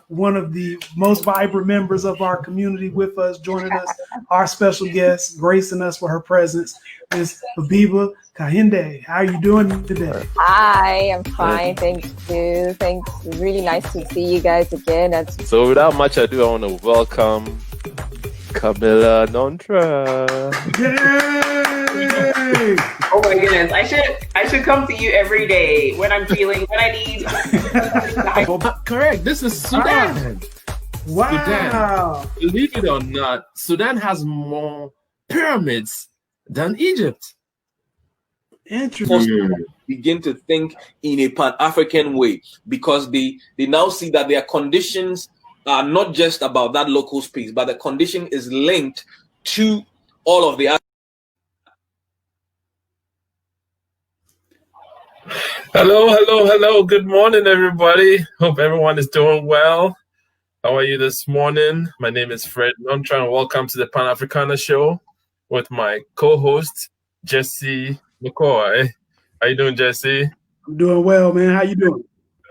one of the most vibrant members of our community with us, joining us, our special guest, gracing us with her presence, Miss Habiba Kahinde. How are you doing today? Hi, I'm fine. Thank you. Thanks. Really nice to see you guys again. So without much ado, I want to welcome Camilla Nontra. Yay! Oh my goodness. I should come to you every day when I need. Correct. This is Sudan. Wow. Sudan. Believe it or not, Sudan has more pyramids than Egypt. Interesting. Begin to think in a Pan-African way, because they now see that their conditions are not just about that local space, but the condition is linked to all of the other. Hello. Good morning, everybody. Hope everyone is doing well. How are you this morning? My name is Fred Nontra, and welcome to the Pan-Africana Show with my co-host, Jesse McCoy. How you doing, Jesse? I'm doing well, man. How you doing?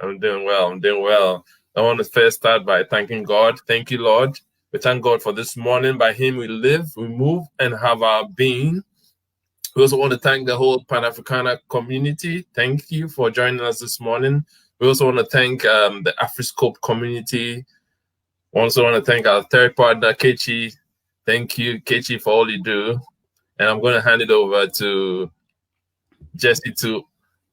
I'm doing well. I want to first start by thanking God. Thank you, Lord. We thank God for this morning. By Him we live, we move, and have our being. We also want to thank the whole Pan-Africana community. Thank you for joining us this morning. We also want to thank the AfriScope community. We also want to thank our third partner, Kechi. Thank you, Kechi, for all you do. And I'm going to hand it over to Jesse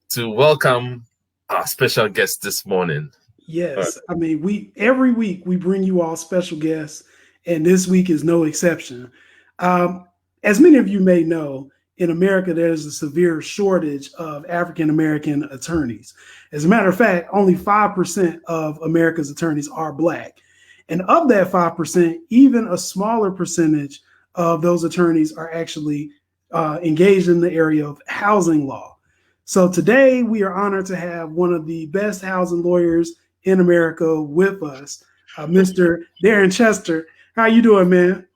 to welcome our special guest this morning. Yes. I mean, every week we bring you all special guests, and this week is no exception. As many of you may know, in America, there's a severe shortage of African-American attorneys. As a matter of fact, only 5% of America's attorneys are Black. And of that 5%, even a smaller percentage of those attorneys are actually engaged in the area of housing law. So today we are honored to have one of the best housing lawyers in America with us, Mr. Darren Chester. How you doing, man?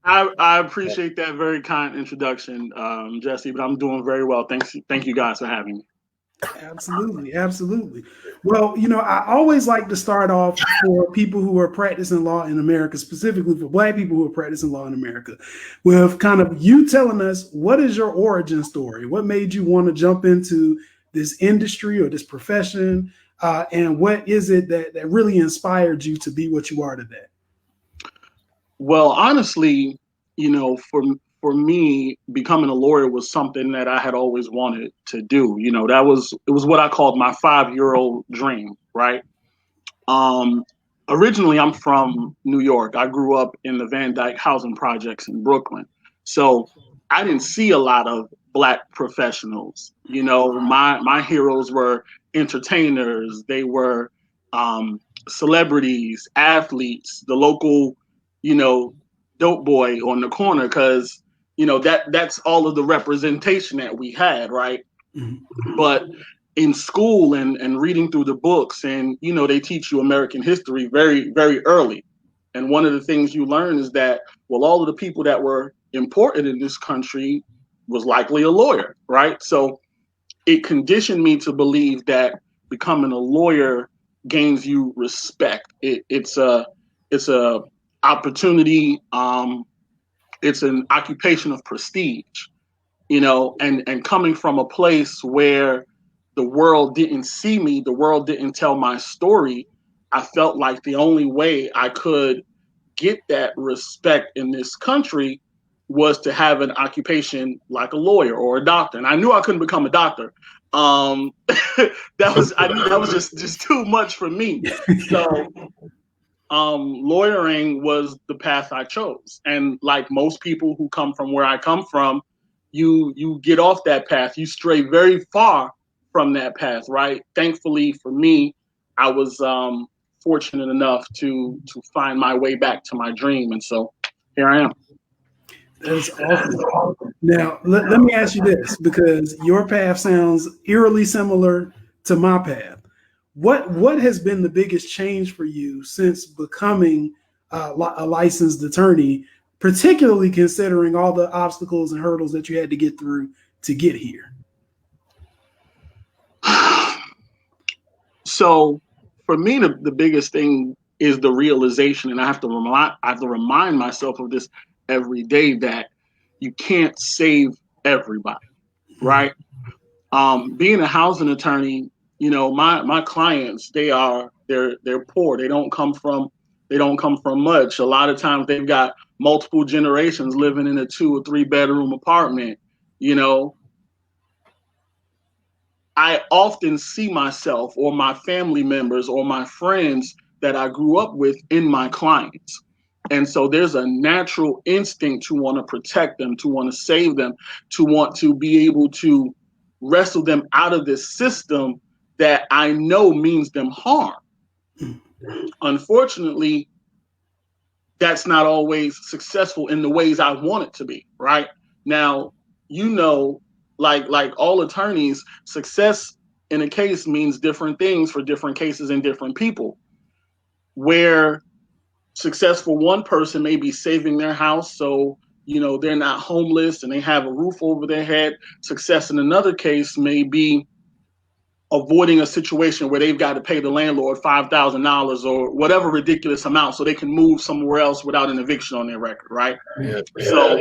I appreciate that very kind introduction, Jesse, but I'm doing very well. Thank you guys for having me. Absolutely. Well, I always like to start off for people who are practicing law in America, specifically for Black people who are practicing law in America, with kind of you telling us, what is your origin story? What made you want to jump into this industry or this profession? And what is it that really inspired you to be what you are today? Well, honestly, for me, becoming a lawyer was something that I had always wanted to do. It was what I called my 5-year-old dream, right? Originally, I'm from New York. I grew up in the Van Dyke housing projects in Brooklyn. So I didn't see a lot of Black professionals. My heroes were entertainers. They were celebrities, athletes, the local, dope boy on the corner, because that's all of the representation that we had, right? Mm-hmm. But in school and reading through the books, and they teach you American history very, very early. And one of the things you learn is that, well, all of the people that were important in this country was likely a lawyer, right? So it conditioned me to believe that becoming a lawyer gains you respect. It's a opportunity. It's an occupation of prestige, and coming from a place where the world didn't see me, the world didn't tell my story, I felt like the only way I could get that respect in this country was to have an occupation like a lawyer or a doctor. And I knew I couldn't become a doctor. I knew that was just too much for me. So lawyering was the path I chose. And like most people who come from where I come from, you get off that path, you stray very far from that path, right? Thankfully for me, I was fortunate enough to find my way back to my dream. And so here I am. That's awesome. Now, let me ask you this, because your path sounds eerily similar to my path. What has been the biggest change for you since becoming a licensed attorney, particularly considering all the obstacles and hurdles that you had to get through to get here? So for me, the biggest thing is the realization, and I have to remind myself of this every day, that you can't save everybody, right? Being a housing attorney, you know, my clients, they're poor. They don't come from much. A lot of times they've got multiple generations living in a 2 or 3 bedroom apartment. You know, I often see myself or my family members or my friends that I grew up with in my clients. And so there's a natural instinct to want to protect them, to want to save them, to want to be able to wrestle them out of this system that I know means them harm. Unfortunately, that's not always successful in the ways I want it to be, right? Now, you know, like all attorneys, success in a case means different things for different cases and different people. Where success for one person may be saving their house so, you know, they're not homeless and they have a roof over their head. Success in another case may be avoiding a situation where they've got to pay the landlord $5,000 or whatever ridiculous amount so they can move somewhere else without an eviction on their record, right? Yeah. So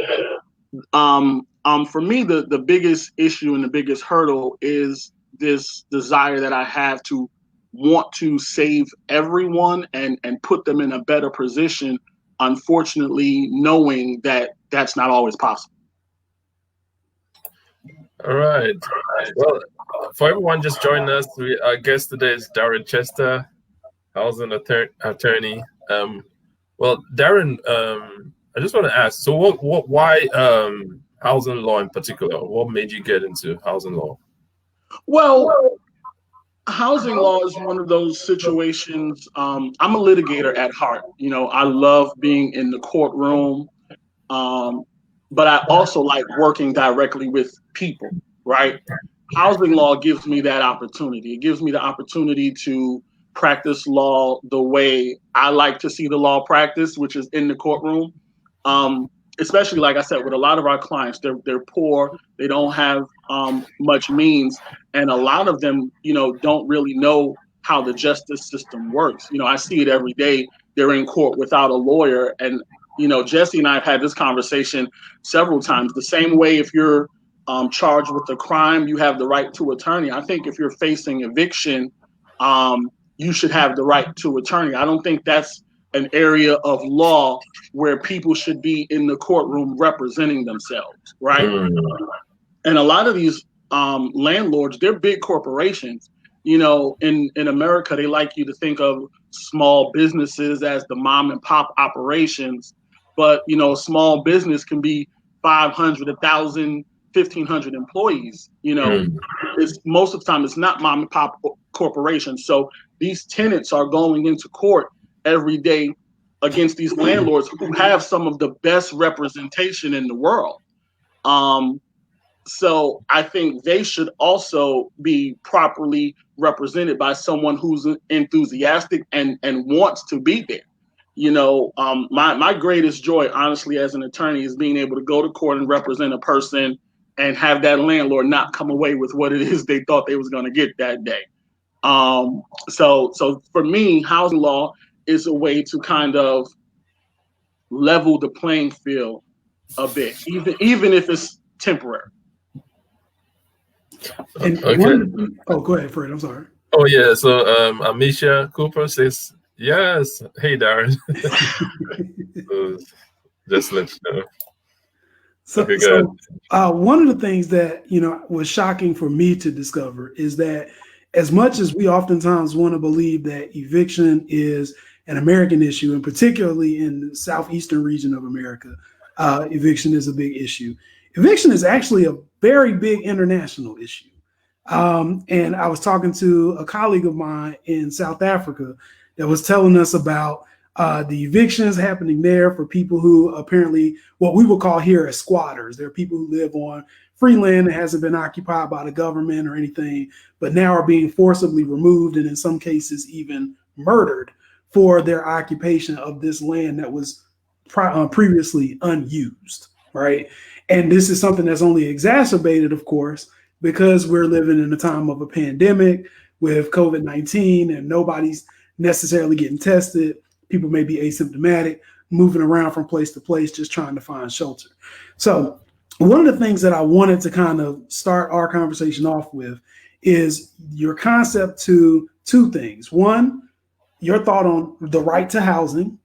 for me, the biggest issue and the biggest hurdle is this desire that I have to want to save everyone and put them in a better position, unfortunately, knowing that that's not always possible. All right. Well, for everyone just joining us, our guest today is Darren Chester, housing attorney. Well, Darren, I just want to ask, so why housing law in particular? What made you get into housing law? Well, housing law is one of those situations. I'm a litigator at heart. You know, I love being in the courtroom, but I also like working directly with people, right? Housing law gives me that opportunity. It gives me the opportunity to practice law the way I like to see the law practiced, which is in the courtroom. Especially, like I said, with a lot of our clients, they're poor, they don't have much means, and a lot of them, you know, don't really know how the justice system works. You know, I see it every day. They're in court without a lawyer, and you know, Jesse and I have had this conversation several times. The same way, if you're charged with a crime, you have the right to attorney. I think if you're facing eviction, you should have the right to attorney. I don't think that's an area of law where people should be in the courtroom representing themselves, right? And a lot of these landlords, they're big corporations. You know, in America, they like you to think of small businesses as the mom and pop operations. But, you know, a small business can be 500, 1,000, 1,500 employees. You know, it's most of the time it's not mom and pop corporations. So these tenants are going into court every day against these landlords who have some of the best representation in the world. So I think they should also be properly represented by someone who's enthusiastic and wants to be there. You know, my greatest joy, honestly, as an attorney, is being able to go to court and represent a person and have that landlord not come away with what it is they thought they was going to get that day. So for me, housing law is a way to kind of level the playing field a bit, even if it's temporary. And Okay. go ahead, Fred. I'm sorry. Oh yeah. So Amisha Cooper says yes. Hey Darren. So, just let you know. So, Okay, so one of the things that, you know, was shocking for me to discover is that as much as we oftentimes want to believe that eviction is an American issue, and particularly in the southeastern region of America, eviction is a big issue. Eviction is actually a very big international issue. And I was talking to a colleague of mine in South Africa that was telling us about the evictions happening there for people who apparently, what we would call here as squatters. There are people who live on free land that hasn't been occupied by the government or anything, but now are being forcibly removed and in some cases even murdered for their occupation of this land that was previously unused, right? And this is something that's only exacerbated, of course, because we're living in a time of a pandemic with COVID-19 and nobody's necessarily getting tested. People may be asymptomatic, moving around from place to place, just trying to find shelter. So one of the things that I wanted to kind of start our conversation off with is your concept to two things. One, your thought on the right to housing,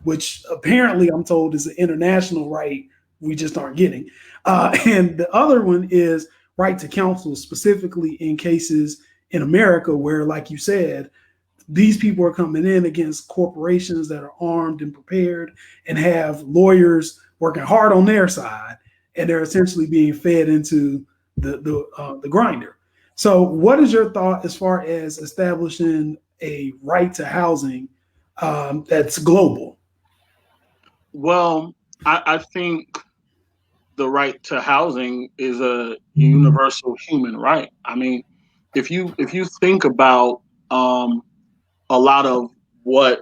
which apparently I'm told is an international right we just aren't getting. And the other one is right to counsel, specifically in cases in America where, like you said, these people are coming in against corporations that are armed and prepared and have lawyers working hard on their side, and they're essentially being fed into the grinder. So what is your thought as far as establishing a right to housing that's global? Well, I think the right to housing is a universal human right. I mean, if you think about a lot of what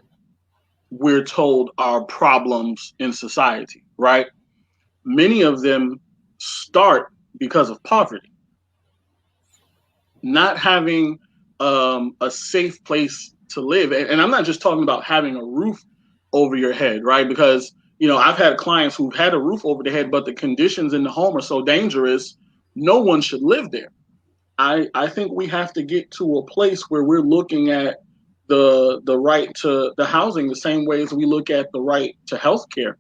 we're told are problems in society, right? Many of them start because of poverty. Not having a safe place to live. And I'm not just talking about having a roof over your head, right? Because, you know, I've had clients who've had a roof over their head, but the conditions in the home are so dangerous, no one should live there. I think we have to get to a place where we're looking at the right to the housing the same way as we look at the right to healthcare.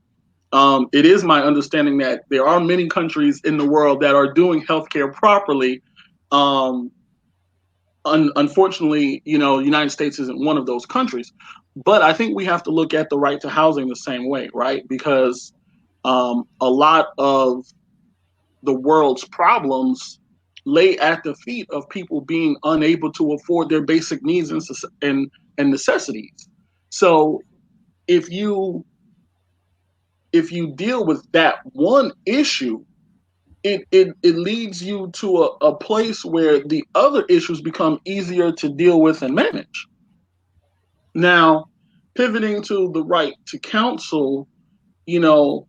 It is my understanding that there are many countries in the world that are doing healthcare properly. Unfortunately, you know, the United States isn't one of those countries. But I think we have to look at the right to housing the same way, right? Because a lot of the world's problems lay at the feet of people being unable to afford their basic needs and necessities. So if you deal with that one issue, it leads you to a place where the other issues become easier to deal with and manage. Now, pivoting to the right to counsel, you know,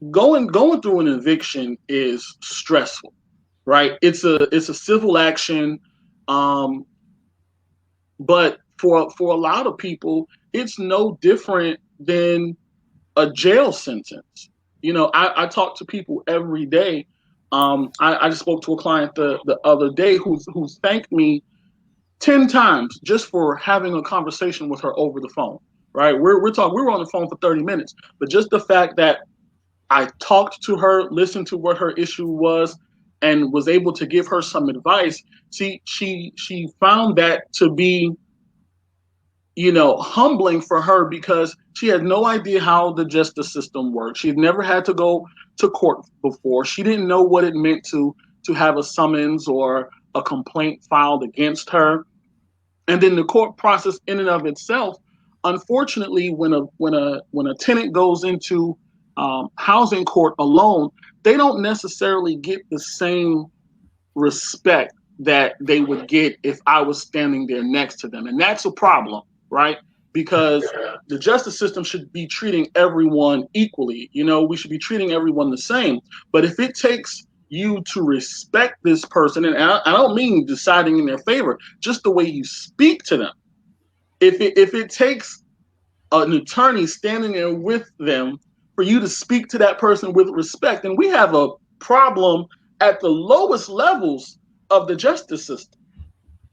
going through an eviction is stressful, right? It's a civil action, but for a lot of people, it's no different than a jail sentence. You know, I talk to people every day. I just spoke to a client the other day who's thanked me 10 times just for having a conversation with her over the phone, right? We were on the phone for 30 minutes, but just the fact that I talked to her, listened to what her issue was, and was able to give her some advice. She found that to be, you know, humbling for her because she had no idea how the justice system worked. She had never had to go to court before. She didn't know what it meant to have a summons or a complaint filed against her. And then the court process in and of itself, unfortunately, when a tenant goes into housing court alone, they don't necessarily get the same respect that they would get if I was standing there next to them. And that's a problem, right? Because the justice system should be treating everyone equally. You know, we should be treating everyone the same. But if it takes you to respect this person, and I don't mean deciding in their favor, just the way you speak to them. If it takes an attorney standing there with them for you to speak to that person with respect, and we have a problem at the lowest levels of the justice system,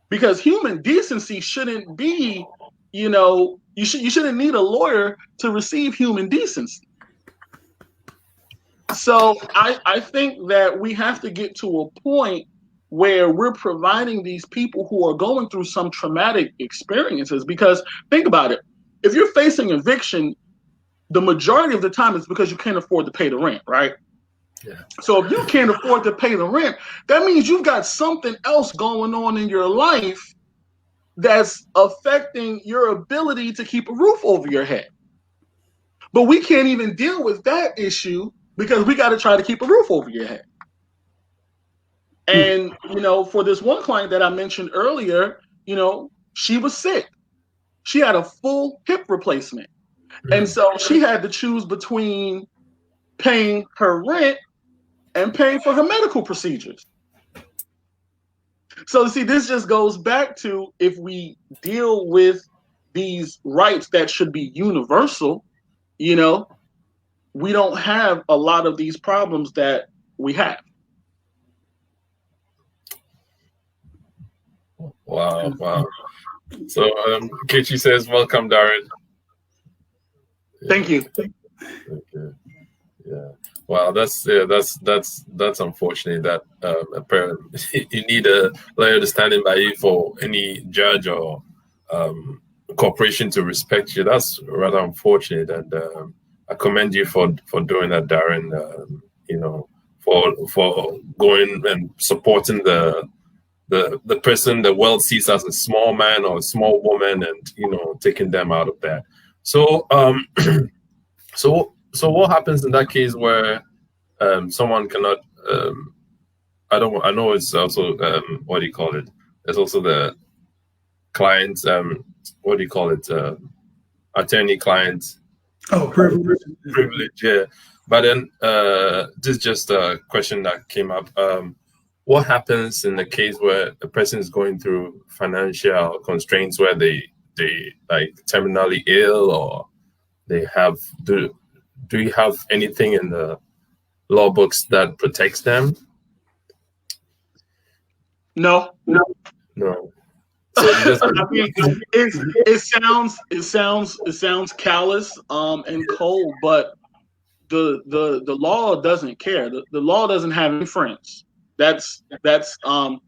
because human decency shouldn't be, you know, you shouldn't need a lawyer to receive human decency. So I think that we have to get to a point where we're providing these people who are going through some traumatic experiences, because think about it. If you're facing eviction, the majority of the time it's because you can't afford to pay the rent, right? Yeah. So if you can't afford to pay the rent, that means you've got something else going on in your life that's affecting your ability to keep a roof over your head. But we can't even deal with that issue because we got to try to keep a roof over your head. And, you know, for this one client that I mentioned earlier, you know, she was sick. She had a full hip replacement. And so she had to choose between paying her rent and paying for her medical procedures. So see, this just goes back to, if we deal with these rights that should be universal, you know, we don't have a lot of these problems that we have. Wow. So Kichi says, welcome, Darren. Thank you. Okay. Yeah. Well, that's unfortunate that you need a lawyer understanding by you for any judge or corporation to respect you. That's rather unfortunate, and I commend you for doing that, Darren. You know, for going and supporting the person the world sees as a small man or a small woman, and taking them out of that. So so what happens in that case where someone cannot? I know it's also what do you call it? There's also the client. What do you call it? Attorney-client. Oh, privilege. Privilege, yeah. But then this is just a question that came up. What happens in the case where a person is going through financial constraints, where they like terminally ill, or they have do you have anything in the law books that protects them? No. So just, I mean, it sounds callous and cold, but the law doesn't care. The law doesn't have any friends. That's one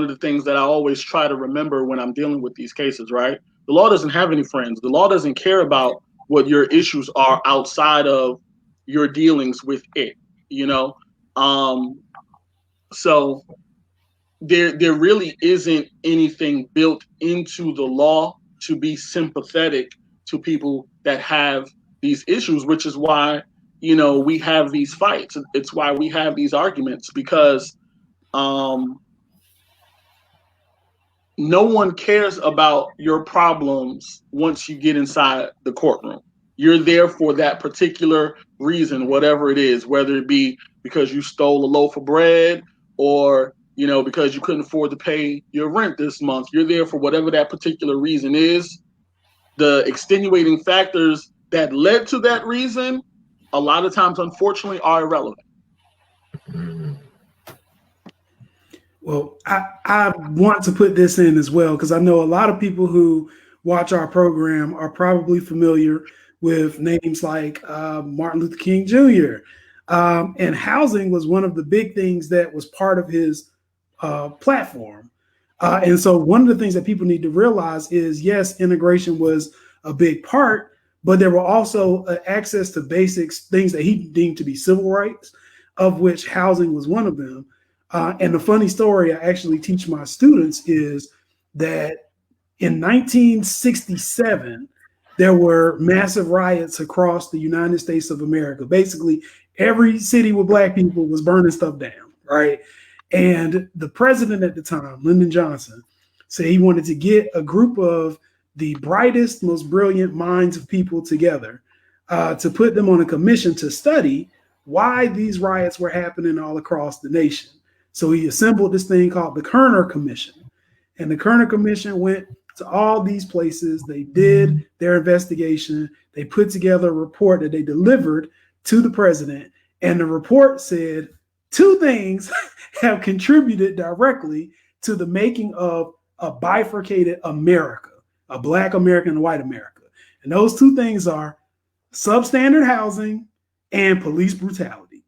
of the things that I always try to remember when I'm dealing with these cases, right? The law doesn't have any friends. The law doesn't care about what your issues are outside of your dealings with it, so there really isn't anything built into the law to be sympathetic to people that have these issues, which is why we have these fights. It's why we have these arguments, because no one cares about your problems once you get inside the courtroom. You're there for that particular reason, whatever it is, whether it be because you stole a loaf of bread, or because you couldn't afford to pay your rent this month. You're there for whatever that particular reason is. The extenuating factors that led to that reason, a lot of times, unfortunately, are irrelevant. Well, I want to put this in as well, because I know a lot of people who watch our program are probably familiar with names like Martin Luther King Jr. And housing was one of the big things that was part of his platform. And so one of the things that people need to realize is, yes, integration was a big part, but there were also access to basics, things that he deemed to be civil rights, of which housing was one of them. And the funny story I actually teach my students is that in 1967, there were massive riots across the United States of America. Basically, every city with Black people was burning stuff down, right? And the president at the time, Lyndon Johnson, said he wanted to get a group of the brightest, most brilliant minds of people together to put them on a commission to study why these riots were happening all across the nation. So he assembled this thing called the Kerner Commission. And the Kerner Commission went to all these places. They did their investigation. They put together a report that they delivered to the president. And the report said two things have contributed directly to the making of a bifurcated America, a Black America and a white America. And those two things are substandard housing and police brutality.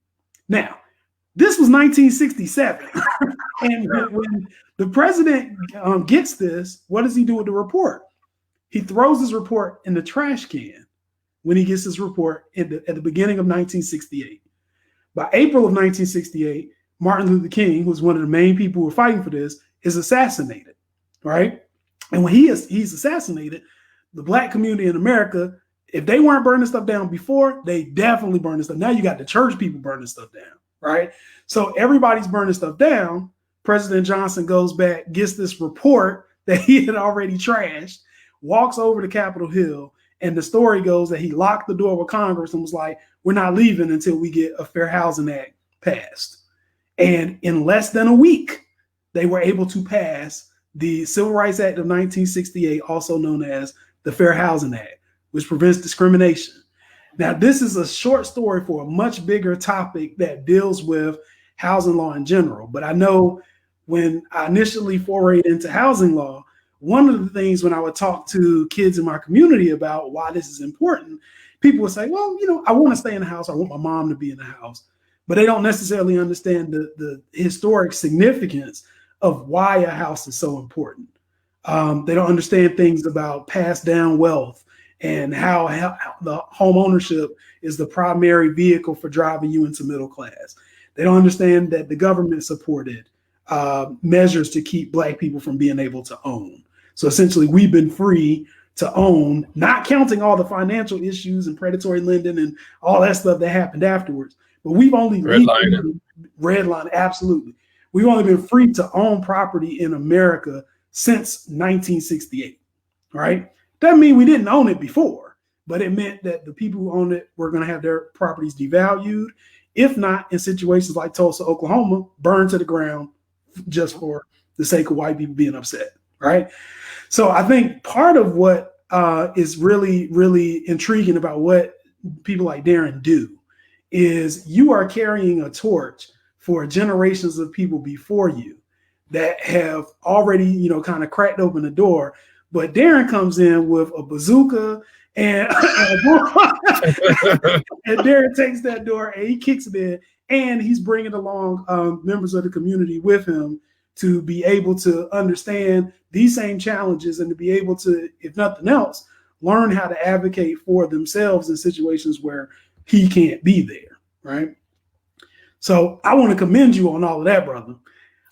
Now, this was 1967. And when the president gets this, what does he do with the report? He throws his report in the trash can when he gets his report at the beginning of 1968. By April of 1968, Martin Luther King, who was one of the main people who were fighting for this, is assassinated, right? And when he's assassinated, the Black community in America, if they weren't burning stuff down before, they definitely burning stuff. Now you got the church people burning stuff down, right? So everybody's burning stuff down. President Johnson goes back, gets this report that he had already trashed, walks over to Capitol Hill, and the story goes that he locked the door with Congress and was like, we're not leaving until we get a Fair Housing Act passed. And in less than a week, they were able to pass the Civil Rights Act of 1968, also known as the Fair Housing Act, which prevents discrimination. Now, this is a short story for a much bigger topic that deals with housing law in general. But I know when I initially forayed into housing law, one of the things when I would talk to kids in my community about why this is important, people would say, well, you know, I want to stay in the house. I want my mom to be in the house. But they don't necessarily understand the historic significance of why a house is so important. They don't understand things about passed down wealth and how the home ownership is the primary vehicle for driving you into middle class. They don't understand that the government supported measures to keep Black people from being able to own. So essentially, we've been free to own, not counting all the financial issues and predatory lending and all that stuff that happened afterwards. But we've only redlining, absolutely. We've only been free to own property in America since 1968, right? Doesn't mean we didn't own it before, but it meant that the people who owned it were going to have their properties devalued, if not in situations like Tulsa, Oklahoma, burned to the ground just for the sake of white people being upset, right? So I think part of what is really, really intriguing about what people like Darren do is you are carrying a torch for generations of people before you that have already, you know, kind of cracked open the door. But Darren comes in with a bazooka and and Darren takes that door and he kicks it in, and he's bringing along members of the community with him to be able to understand these same challenges and to be able to, if nothing else, learn how to advocate for themselves in situations where he can't be there, right? So I want to commend you on all of that, brother.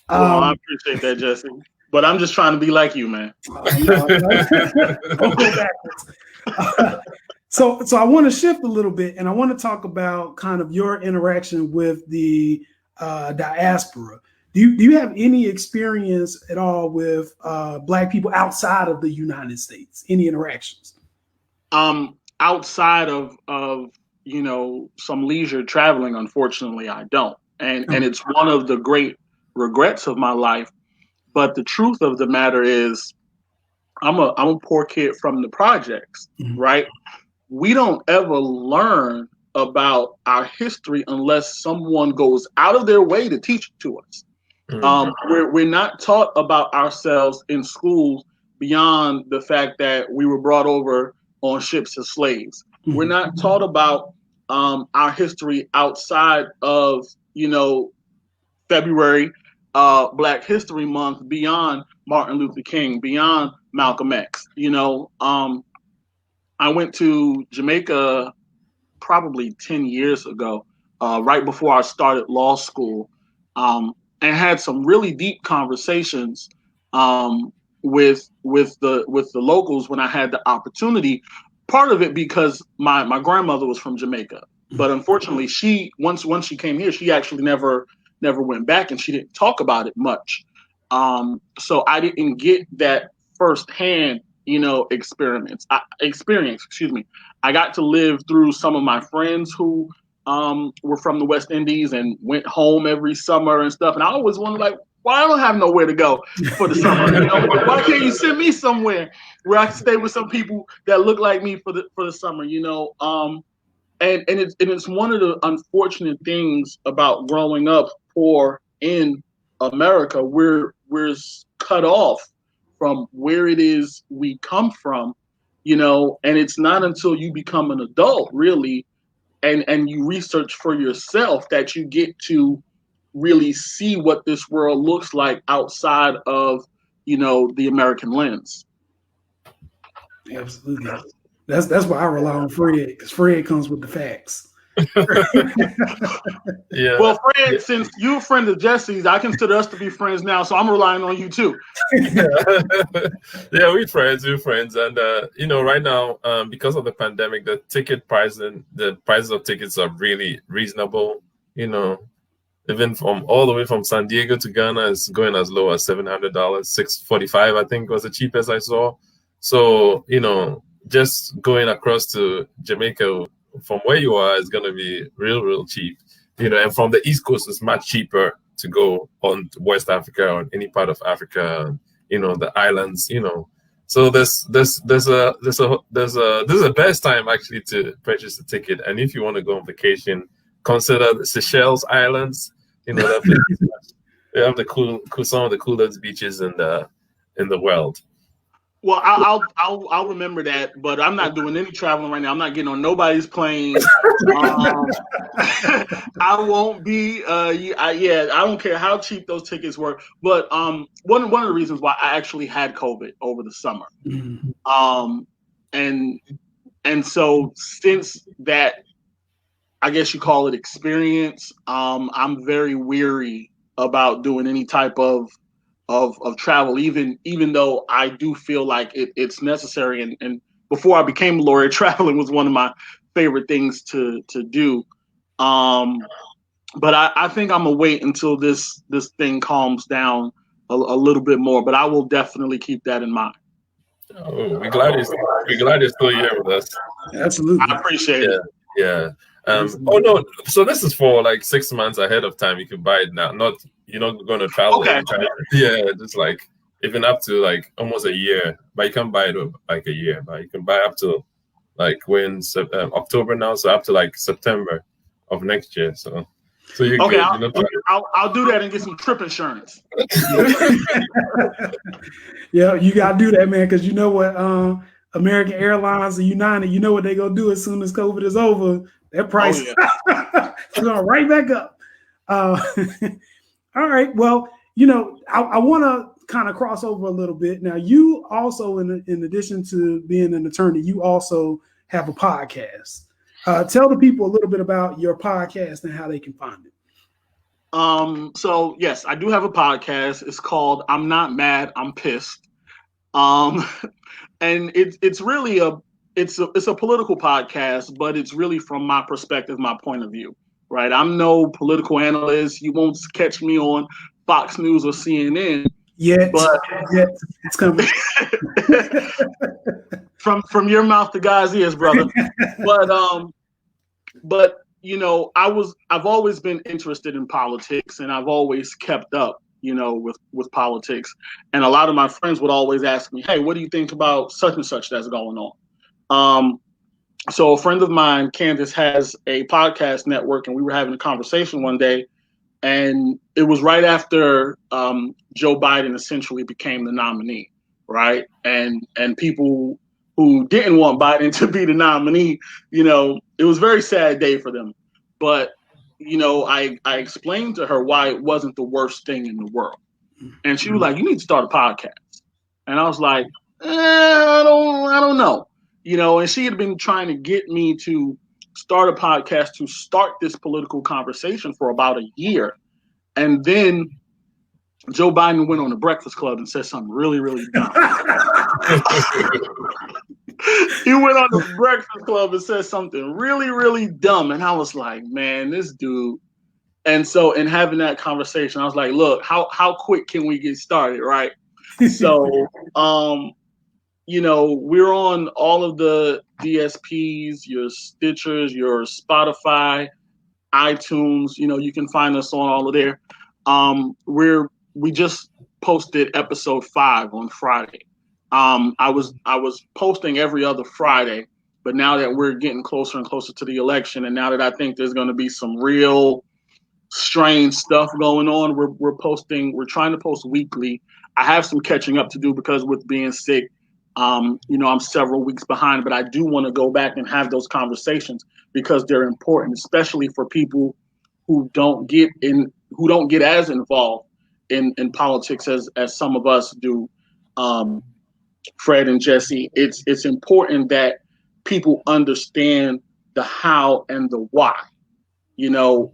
Well, I appreciate that, Jesse. But I'm just trying to be like you, man. Don't go backwards. So I want to shift a little bit, and I want to talk about kind of your interaction with the diaspora. Do you have any experience at all with Black people outside of the United States? Any interactions? Outside of you know, some leisure traveling, unfortunately, I don't, and it's one of the great regrets of my life. But the truth of the matter is, I'm a poor kid from the projects, right? We don't ever learn about our history unless someone goes out of their way to teach it to us. We're not taught about ourselves in schools beyond the fact that we were brought over on ships as slaves. We're not taught about our history outside of, you know, February, Black History Month, beyond Martin Luther King, beyond Malcolm X. You know, I went to Jamaica probably 10 years ago, right before I started law school, and had some really deep conversations with the locals when I had the opportunity. Part of it because my grandmother was from Jamaica, but unfortunately, once she came here, she actually never went back, and she didn't talk about it much. So I didn't get that firsthand, you know, experience. Excuse me. I got to live through some of my friends who were from the West Indies and went home every summer and stuff. And I always wondered, like, why I don't have nowhere to go for the summer? You know, why can't you send me somewhere where I can stay with some people that look like me for the summer? You know, and it's one of the unfortunate things about growing up poor in America. We're cut off from where it is we come from, you know, and it's not until you become an adult, really, and you research for yourself that you get to really see what this world looks like outside of, you know, the American lens. Absolutely. That's why I rely on Fred, because Fred comes with the facts. Yeah. Well, Fred, since you're a friend of Jesse's, I consider us to be friends now, so I'm relying on you too. Yeah, we're friends, and you know, right now, because of the pandemic, the ticket price and the prices of tickets are really reasonable. You know, even from all the way from San Diego to Ghana is going as low as $700, $645, I think was the cheapest I saw. So, you know, just going across to Jamaica from where you are is going to be real cheap, you know, and from the East Coast is much cheaper to go on to West Africa or any part of Africa, the islands, So this is the best time actually to purchase a ticket. And if you want to go on vacation, consider the Seychelles Islands. They have some of the coolest beaches in the world. Well, I'll remember that, but I'm not doing any traveling right now. I'm not getting on nobody's plane. I won't be. I don't care how cheap those tickets were. But one of the reasons why I actually had COVID over the summer, and so since that, I guess you call it experience, I'm very weary about doing any type of travel, even though I do feel like it's necessary. And before I became a lawyer, traveling was one of my favorite things to do. But I think I'm gonna wait until this thing calms down a little bit more. But I will definitely keep that in mind. Oh, we're glad you're still here with us. Absolutely, I appreciate it. Yeah. Oh no! So this is for like 6 months ahead of time. You can buy it now. You're not going to travel. Okay. Anytime. Yeah, just like even up to like almost a year. But you can't buy it like a year. But you can buy up to like when October now, so up to like September of next year. So you're okay. good. I'll do that and get some trip insurance. Yeah, you gotta do that, man, because you know what, American Airlines and United, you know what they're gonna do as soon as COVID is over. That price is going right back up. All right. Well, I want to kind of cross over a little bit. Now, you also, in addition to being an attorney, you also have a podcast. Tell the people a little bit about your podcast and how they can find it. So yes, I do have a podcast. It's called I'm Not Mad, I'm Pissed. And it's really it's a political podcast, but it's really from my perspective, my point of view, right? I'm no political analyst. You won't catch me on Fox News or CNN. Yet it's coming. from your mouth to God's ears, brother. But I've always been interested in politics, and I've always kept up, with politics. And a lot of my friends would always ask me, "Hey, what do you think about such and such that's going on?" So a friend of mine, Candace, has a podcast network, and we were having a conversation one day, and it was right after Joe Biden essentially became the nominee, right? And people who didn't want Biden to be the nominee, it was a very sad day for them. But, I explained to her why it wasn't the worst thing in the world. And she was like, "You need to start a podcast." And I was like, I don't know. And she had been trying to get me to start a podcast to start this political conversation for about a year. And then Joe Biden went on the Breakfast Club and said something really, really dumb. He went on the Breakfast Club and said something really, really dumb. And I was like, man, this dude. And so in having that conversation, I was like, look, how quick can we get started, right? So, we're on all of the DSPs, your Stitchers, your Spotify, iTunes. You can find us on all of there. We just posted episode 5 on Friday. I was posting every other Friday, but now that we're getting closer and closer to the election, and now that I think there's going to be some real strange stuff going on, we're trying to post weekly. I have some catching up to do because with being sick, I'm several weeks behind, but I do want to go back and have those conversations because they're important, especially for people who don't get as involved in politics as some of us do. Fred and Jesse, it's important that people understand the how and the why,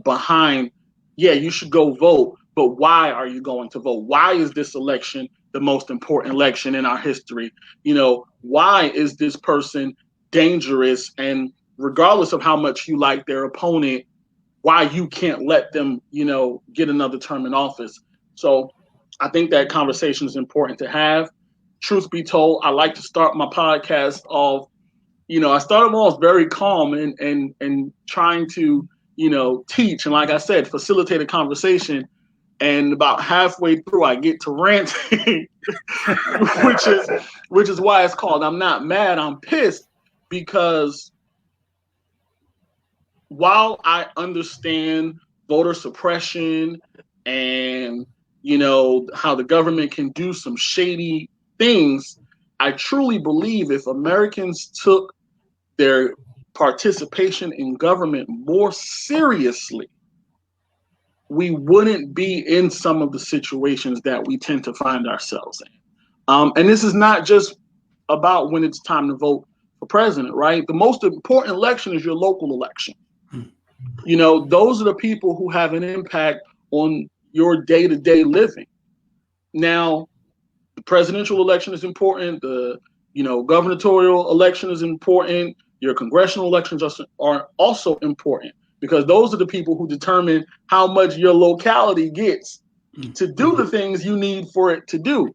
behind, you should go vote, but why are you going to vote? Why is this election the most important election in our history? Why is this person dangerous? And regardless of how much you like their opponent, why you can't let them, get another term in office. So I think that conversation is important to have. Truth be told, I like to start my podcast off, I started off very calm and trying to, teach. And like I said, facilitate a conversation. and about halfway through, I get to ranting, which is why it's called I'm Not Mad, I'm Pissed, because while I understand voter suppression and how the government can do some shady things, I truly believe if Americans took their participation in government more seriously, we wouldn't be in some of the situations that we tend to find ourselves in. And this is not just about when it's time to vote for president, right? The most important election is your local election. Those are the people who have an impact on your day-to-day living. Now, the presidential election is important. The gubernatorial election is important. Your congressional elections are also important, because those are the people who determine how much your locality gets to do the things you need for it to do.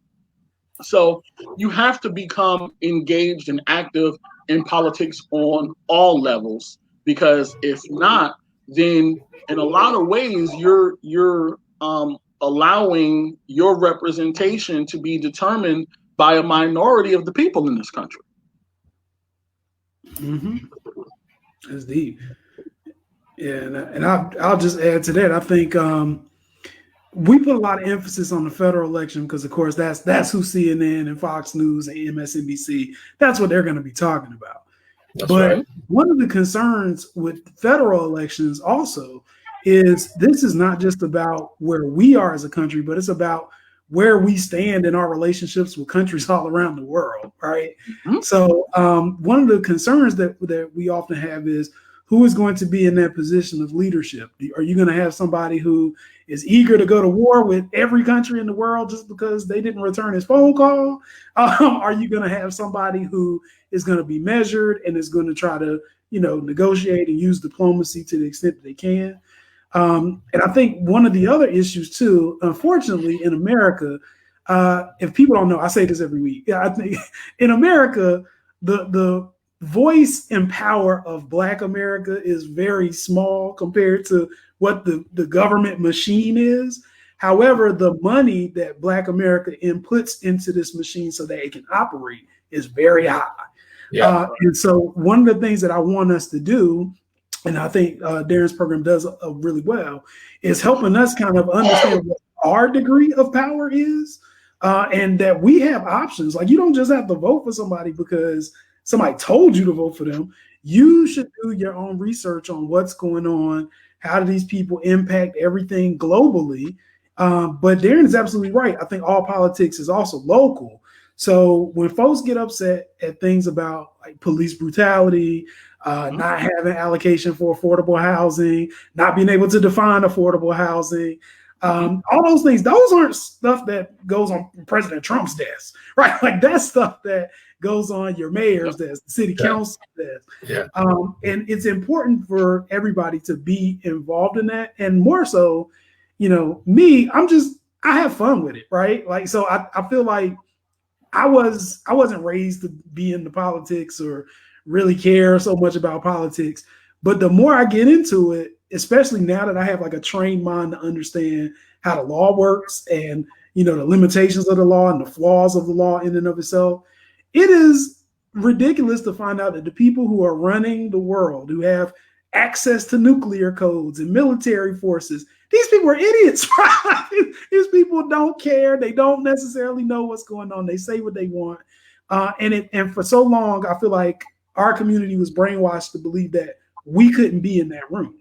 So you have to become engaged and active in politics on all levels, because if not, then in a lot of ways you're allowing your representation to be determined by a minority of the people in this country. That's deep. Yeah, and I'll just add to that. I think we put a lot of emphasis on the federal election because, of course, that's who CNN and Fox News and MSNBC, that's what they're going to be talking about. That's but right. One of the concerns with federal elections also is this is not just about where we are as a country, but it's about where we stand in our relationships with countries all around the world, right? Mm-hmm. So one of the concerns that we often have is who is going to be in that position of leadership? Are you going to have somebody who is eager to go to war with every country in the world just because they didn't return his phone call? Are you going to have somebody who is going to be measured and is going to try to, negotiate and use diplomacy to the extent that they can? And I think one of the other issues too, unfortunately, in America, if people don't know, I say this every week. Yeah, I think in America, the voice and power of Black America is very small compared to what the government machine is. However, the money that Black America inputs into this machine so that it can operate is very high. Yeah. And so one of the things that I want us to do, and I think Darren's program does really well, is helping us kind of understand what our degree of power is, and that we have options. Like, you don't just have to vote for somebody because somebody told you to vote for them. You should do your own research on what's going on. How do these people impact everything globally? But Darren is absolutely right. I think all politics is also local. So when folks get upset at things about like police brutality, not having allocation for affordable housing, not being able to define affordable housing, all those things, those aren't stuff that goes on President Trump's desk, right? Like, that's stuff that goes on your mayor's desk, the city council desk. Yeah. And it's important for everybody to be involved in that. And more so, me, I have fun with it, right? Like, so I feel like I wasn't raised to be into politics or really care so much about politics. But the more I get into it, especially now that I have like a trained mind to understand how the law works and, the limitations of the law and the flaws of the law in and of itself, it is ridiculous to find out that the people who are running the world, who have access to nuclear codes and military forces, these people are idiots, right? These people don't care. They don't necessarily know what's going on. They say what they want. And for so long, I feel like our community was brainwashed to believe that we couldn't be in that room,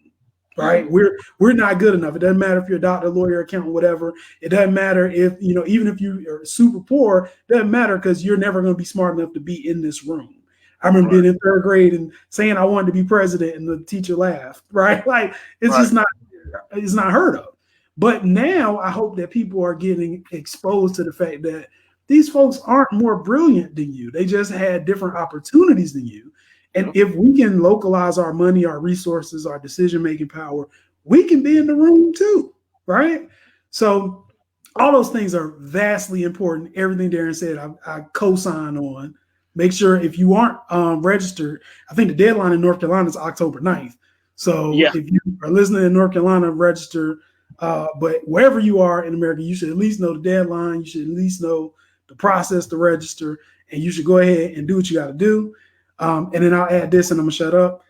right? We're not good enough. It doesn't matter if you're a doctor, lawyer, accountant, whatever. It doesn't matter if, even if you are super poor, it doesn't matter because you're never going to be smart enough to be in this room. I remember being in third grade and saying I wanted to be president, and the teacher laughed, right? Like, it's just not heard of. But now I hope that people are getting exposed to the fact that these folks aren't more brilliant than you. They just had different opportunities than you. And if we can localize our money, our resources, our decision-making power, we can be in the room too, right? So all those things are vastly important. Everything Darren said, I co-sign on. Make sure if you aren't registered, I think the deadline in North Carolina is October 9th. So if you are listening in North Carolina, register. But wherever you are in America, you should at least know the deadline. You should at least know the process to register, and you should go ahead and do what you got to do. And then I'll add this, and I'm gonna shut up.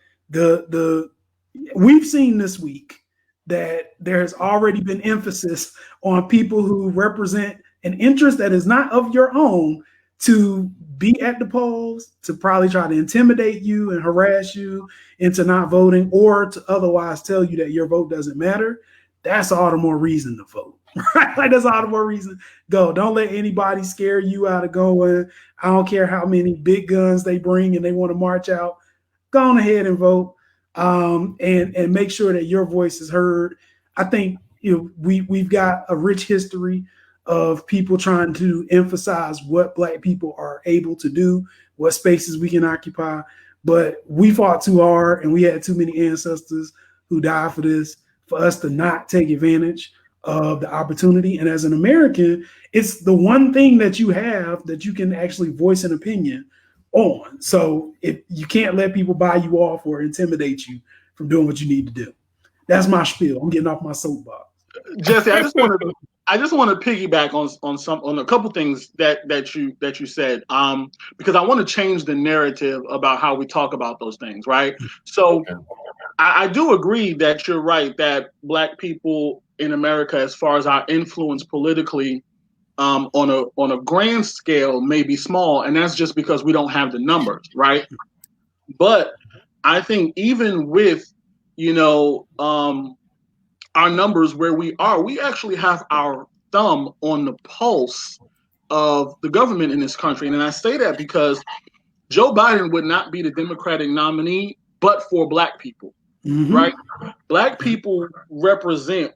We've seen this week that there has already been emphasis on people who represent an interest that is not of your own to be at the polls, to probably try to intimidate you and harass you into not voting, or to otherwise tell you that your vote doesn't matter. That's all the more reason to vote, right? Like, that's all the more reason. Go. Don't let anybody scare you out of going. I don't care how many big guns they bring and they want to march out. Go on ahead and vote, and make sure that your voice is heard. I think we've got a rich history of people trying to emphasize what Black people are able to do, what spaces we can occupy. But we fought too hard, and we had too many ancestors who died for this, for us to not take advantage of the opportunity. And as an American, it's the one thing that you have that you can actually voice an opinion on. So if you can't let people buy you off or intimidate you from doing what you need to do. That's my spiel. I'm getting off my soapbox. Jesse, I just want to piggyback on a couple things that you said, because I want to change the narrative about how we talk about those things, right? So I do agree that you're right that Black people in America, as far as our influence politically, on a grand scale, may be small, and that's just because we don't have the numbers, right? But I think even with our numbers where we are, we actually have our thumb on the pulse of the government in this country. And I say that because Joe Biden would not be the Democratic nominee but for Black people, right? Black people represent,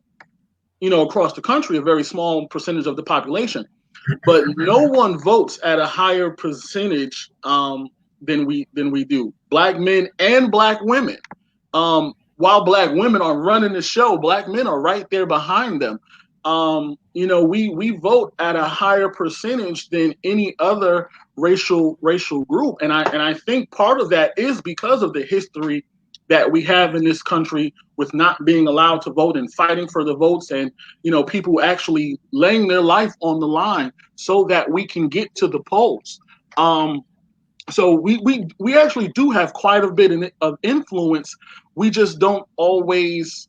across the country, a very small percentage of the population. But no one votes at a higher percentage than we do. Black men and Black women. While Black women are running the show, Black men are right there behind them. We vote at a higher percentage than any other racial group, and I think part of that is because of the history that we have in this country with not being allowed to vote and fighting for the votes, and people actually laying their life on the line so that we can get to the polls. So we actually do have quite a bit of influence. We just don't always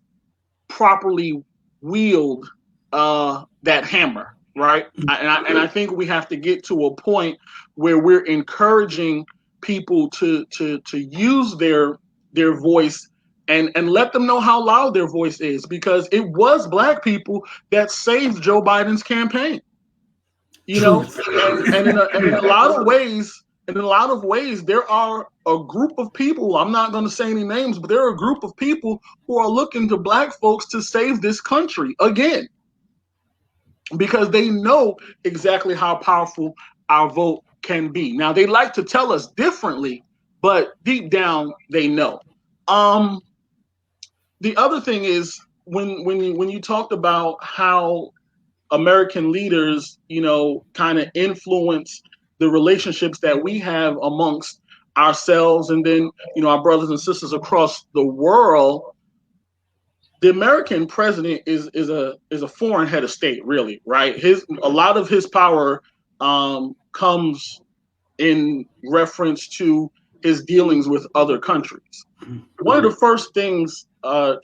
properly wield that hammer, right? And I think we have to get to a point where we're encouraging people to use their voice and let them know how loud their voice is, because it was Black people that saved Joe Biden's campaign. And in a lot of ways. In a lot of ways, there are a group of people, I'm not going to say any names, but there are a group of people who are looking to Black folks to save this country again, because they know exactly how powerful our vote can be. Now, they like to tell us differently, but deep down, they know. The other thing is when you talked about how American leaders, kind of influence the relationships that we have amongst ourselves and then, our brothers and sisters across the world, the American president is a foreign head of state, really, right? A lot of his power comes in reference to his dealings with other countries. One of the first things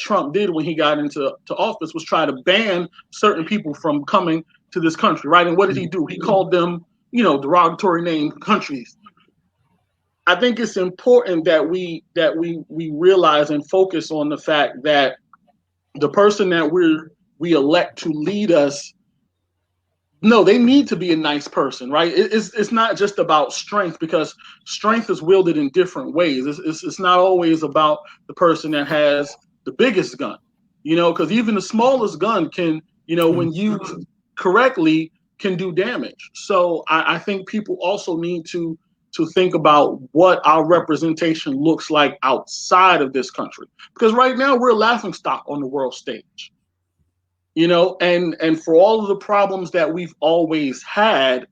Trump did when he got into office was try to ban certain people from coming to this country, right? And what did he do? He called them derogatory name countries. I think it's important that we realize and focus on the fact that the person that we elect to lead us, they need to be a nice person, right? It's not just about strength, because strength is wielded in different ways. It's not always about the person that has the biggest gun, because even the smallest gun can, when used correctly, can do damage. So I think people also need to think about what our representation looks like outside of this country, because right now we're a laughingstock on the world stage, and for all of the problems that we've always had,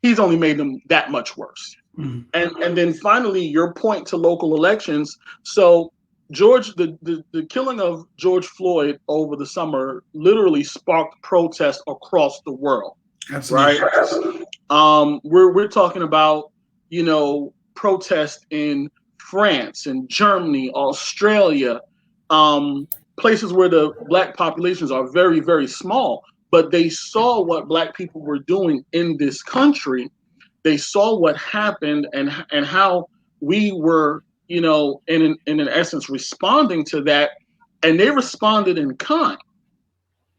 he's only made them that much worse. And then finally, your point to local elections. So the killing of George Floyd over the summer literally sparked protests across the world. Absolutely. Right? We're talking about, protests in France and Germany, Australia, places where the Black populations are very, very small, but they saw what Black people were doing in this country. They saw what happened and how we were, in an essence, responding to that, and they responded in kind.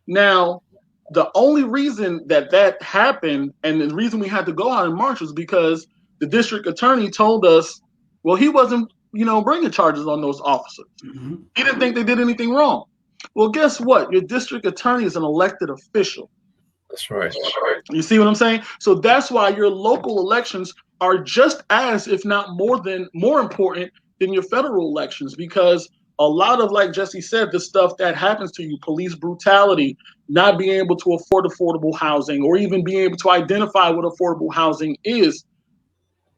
Now, the only reason that happened, and the reason we had to go out and march, was because the district attorney told us, well, he wasn't, bringing charges on those officers. Mm-hmm. He didn't think they did anything wrong. Well, guess what? Your district attorney is an elected official. That's right. You see what I'm saying? So that's why your local elections are just as, if not more important than your federal elections, because a lot of, like Jesse said, the stuff that happens to you, police brutality, not being able to afford affordable housing, or even being able to identify what affordable housing is,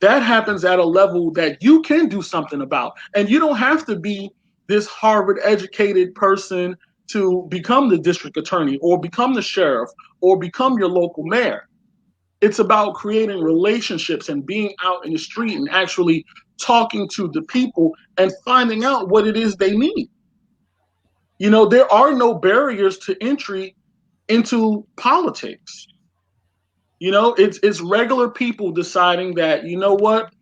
that happens at a level that you can do something about. And you don't have to be this Harvard-educated person to become the district attorney or become the sheriff or become your local mayor. It's about creating relationships and being out in the street and actually talking to the people and finding out what it is they need. There are no barriers to entry into politics. It's regular people deciding that, what,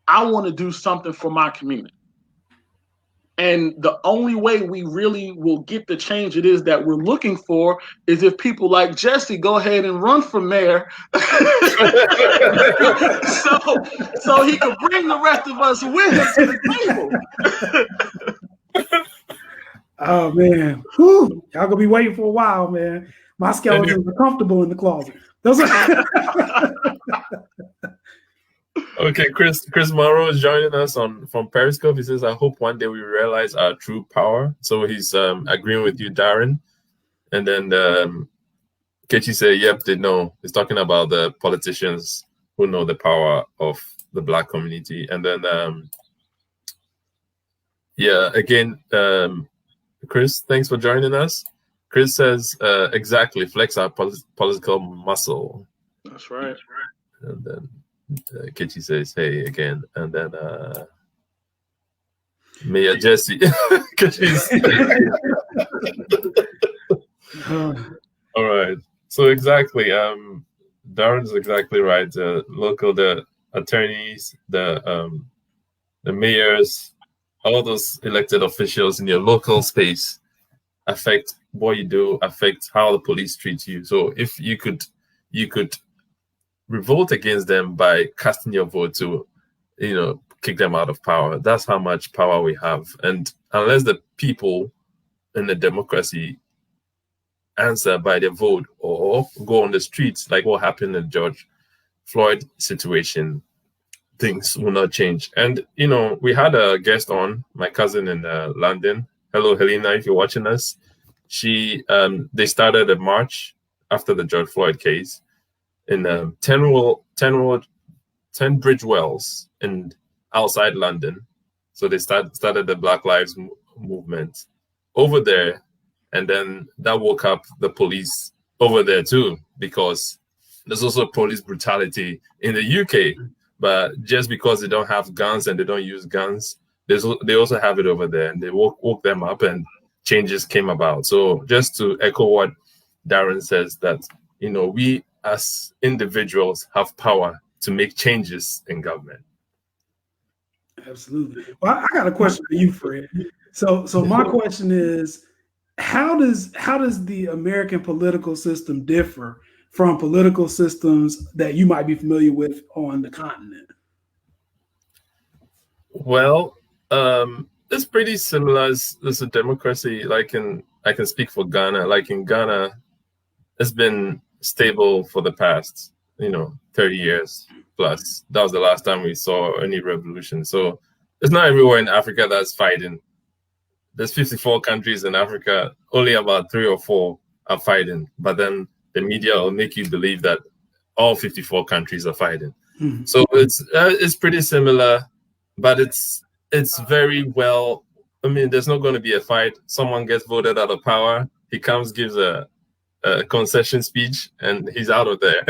I want to do something for my community. And the only way we really will get the change it is that we're looking for is if people like Jesse go ahead and run for mayor so he can bring the rest of us with him to the table. Oh, man. Whew. Y'all going to be waiting for a while, man. My skeletons are comfortable in the closet. Those are Okay, Chris Morrow is joining us from Periscope. He says, I hope one day we realize our true power. So he's agreeing with you, Darren. And then Kechi said, yep, they know. He's talking about the politicians who know the power of the Black community. And then, Chris, thanks for joining us. Chris says, exactly, flex our political muscle. That's right. And then Kechi says, hey, again. And then Mayor Jesse. All right. So exactly, Darren's exactly right. The attorneys, the mayors, all those elected officials in your local space affect what you do, affect how the police treat you. So if you could revolt against them by casting your vote to, kick them out of power. That's how much power we have. And unless the people in the democracy answer by their vote or go on the streets, like what happened in the George Floyd situation, things will not change. And, we had a guest on, my cousin in London. Hello, Helena, if you're watching us. They started a march after the George Floyd case in 10 bridge wells in outside London. So they started the Black Lives movement over there. And then that woke up the police over there too, because there's also police brutality in the UK. But just because they don't have guns and they don't use guns, they also have it over there. And they woke them up and changes came about. So just to echo what Darren says, that, we as individuals have power to make changes in government. Absolutely. Well, I got a question for you, Fred. So my question is, how does the American political system differ from political systems that you might be familiar with on the continent? Well, it's pretty similar as a democracy. I can speak for Ghana. Like in Ghana, it's been stable for the past, 30 years plus. That was the last time we saw any revolution. So it's not everywhere in Africa that's fighting. There's 54 countries in Africa. Only about 3 or 4 are fighting. But then the media will make you believe that all 54 countries are fighting. Mm-hmm. So it's pretty similar, but it's very well I mean, there's not going to be a fight. Someone gets voted out of power. He comes, gives a concession speech, and he's out of there.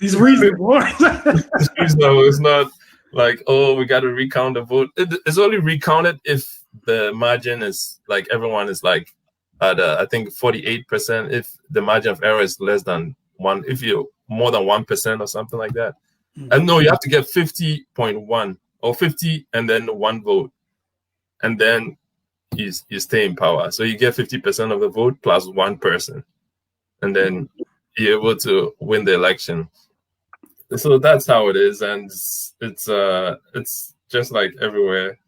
He's reasonable. It's not like, oh, we got to recount the vote. It's only recounted if the margin is like everyone is like at I think 48%. If the margin of error is less than 1, if you're more than 1% or something like that. And no, you have to get 50.1 or 50 and then 1 vote, and then you stay in power. So you get 50% of the vote plus 1 person, and then you're able to win the election. So that's how it is, and it's just like everywhere.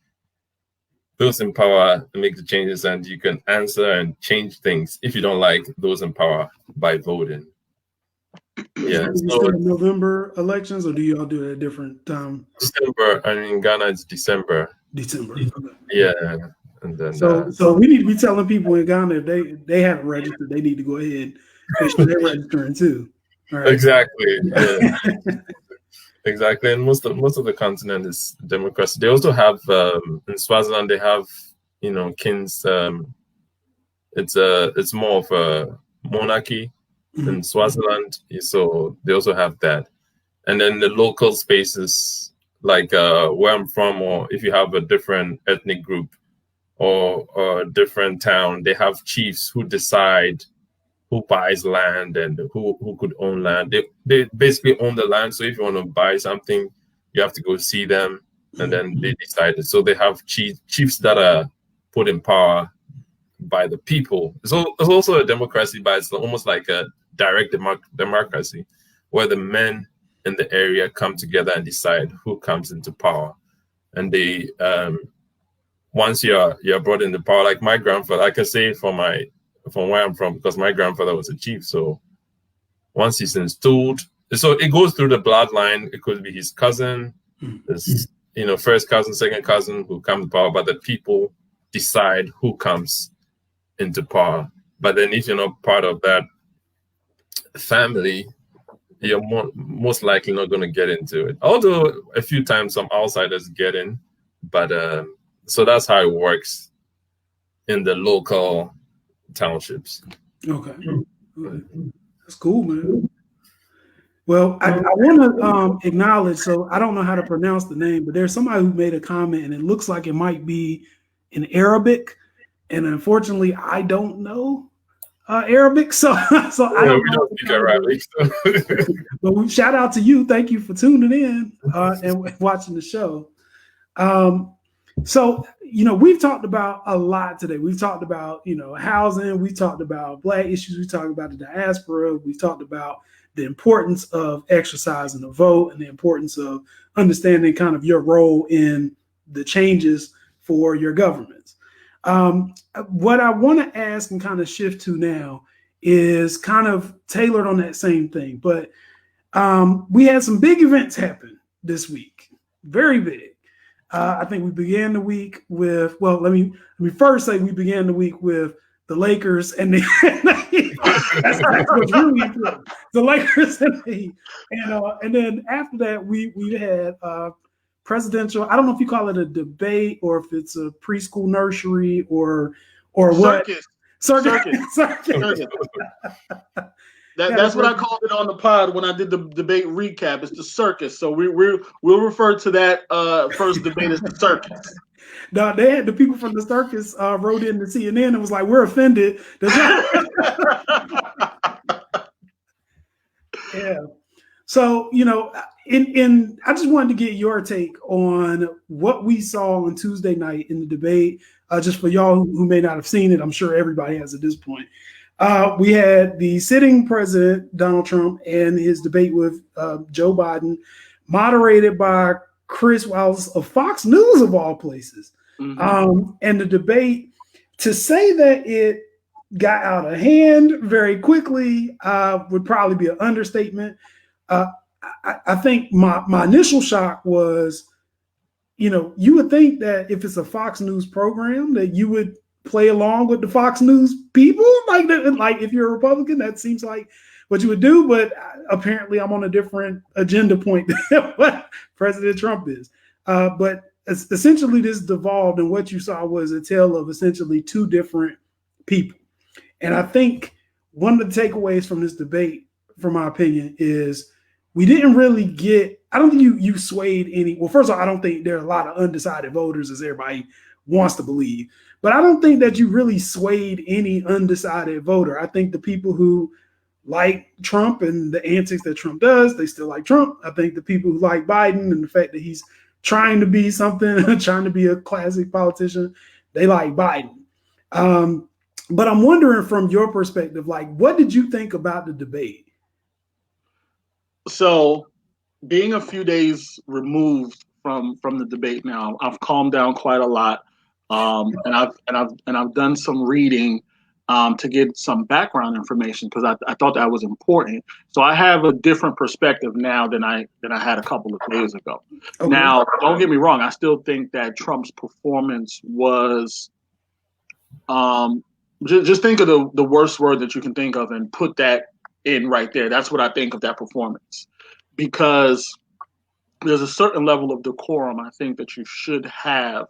Those in power make the changes, and you can answer and change things if you don't like those in power by voting. Yeah. Is it still November elections, or do you all do it at a different time? December. I mean, in Ghana, it's December. December. Okay. Yeah. And then so we need to be telling people in Ghana if they haven't registered, they need to go ahead and make sure they're registering too. All right. Exactly. Yeah. Exactly. And most of the continent is democracy. They also have in Swaziland they have, kings. It's more of a monarchy in Swaziland, so they also have that. And then the local spaces like where I'm from, or if you have a different ethnic group or a different town, they have chiefs who decide who buys land and who could own land. They basically own the land. So if you want to buy something, you have to go see them, and then they decide it. So they have chiefs that are put in power by the people. It's also a democracy, but it's almost like a direct democracy, where the men in the area come together and decide who comes into power. And they once you're brought into power, like my grandfather, I can say from where I'm from, because my grandfather was a chief. So once he's installed, so it goes through the bloodline. It could be his cousin, his, first cousin, second cousin who comes to power, but the people decide who comes into power. But then if you're not part of that family, you're most likely not going to get into it. Although a few times some outsiders get in, but so that's how it works in the local townships. Okay. That's cool, man. Well, I want to acknowledge, so I don't know how to pronounce the name, but there's somebody who made a comment and it looks like it might be in Arabic. And unfortunately, I don't know Arabic, so I don't speak Arabic. So. But shout out to you. Thank you for tuning in and watching the show. So we've talked about a lot today. We've talked about housing. We talked about Black issues. We talked about the diaspora. We talked about the importance of exercising the vote and the importance of understanding kind of your role in the changes for your governments. What I want to ask and kind of shift to now is kind of tailored on that same thing, but we had some big events happen this week, very big. I think we began the week with, well, let me first say we began the week with the Lakers and the really important. The Lakers and then after that we had presidential. I don't know if you call it a debate or if it's a preschool nursery or what. Circus. That's what I called it on the pod when I did the debate recap. It's the circus. So we'll refer to that first debate as the circus. No, they had the people from the circus wrote in to CNN and was like, "We're offended." Yeah. So I just wanted to get your take on what we saw on Tuesday night in the debate. Just for y'all who may not have seen it, I'm sure everybody has at this point. We had the sitting president, Donald Trump, and his debate with Joe Biden, moderated by Chris Wallace of Fox News, of all places. Mm-hmm. And the debate, to say that it got out of hand very quickly would probably be an understatement. I think my initial shock was, you would think that if it's a Fox News program that you would play along with the Fox News people, like if you're a Republican, that seems like what you would do. But apparently, I'm on a different agenda point than what President Trump is. But essentially this devolved, and what you saw was a tale of essentially two different people. And I think one of the takeaways from this debate, from my opinion, is we didn't really get, I don't think you swayed any. Well, first of all, I don't think there are a lot of undecided voters, as everybody wants to believe. But I don't think that you really swayed any undecided voter. I think the people who like Trump and the antics that Trump does, they still like Trump. I think the people who like Biden and the fact that he's trying to be something, trying to be a classic politician, they like Biden. But I'm wondering from your perspective, like, what did you think about the debate? So, being a few days removed from the debate now, I've calmed down quite a lot, and I've done some reading to get some background information because I thought that was important. So I have a different perspective now than I had a couple of days ago. Okay. Now, don't get me wrong, I still think that Trump's performance was. Just think of the worst word that you can think of and put that in right there. That's what I think of that performance, because there's a certain level of decorum I think that you should have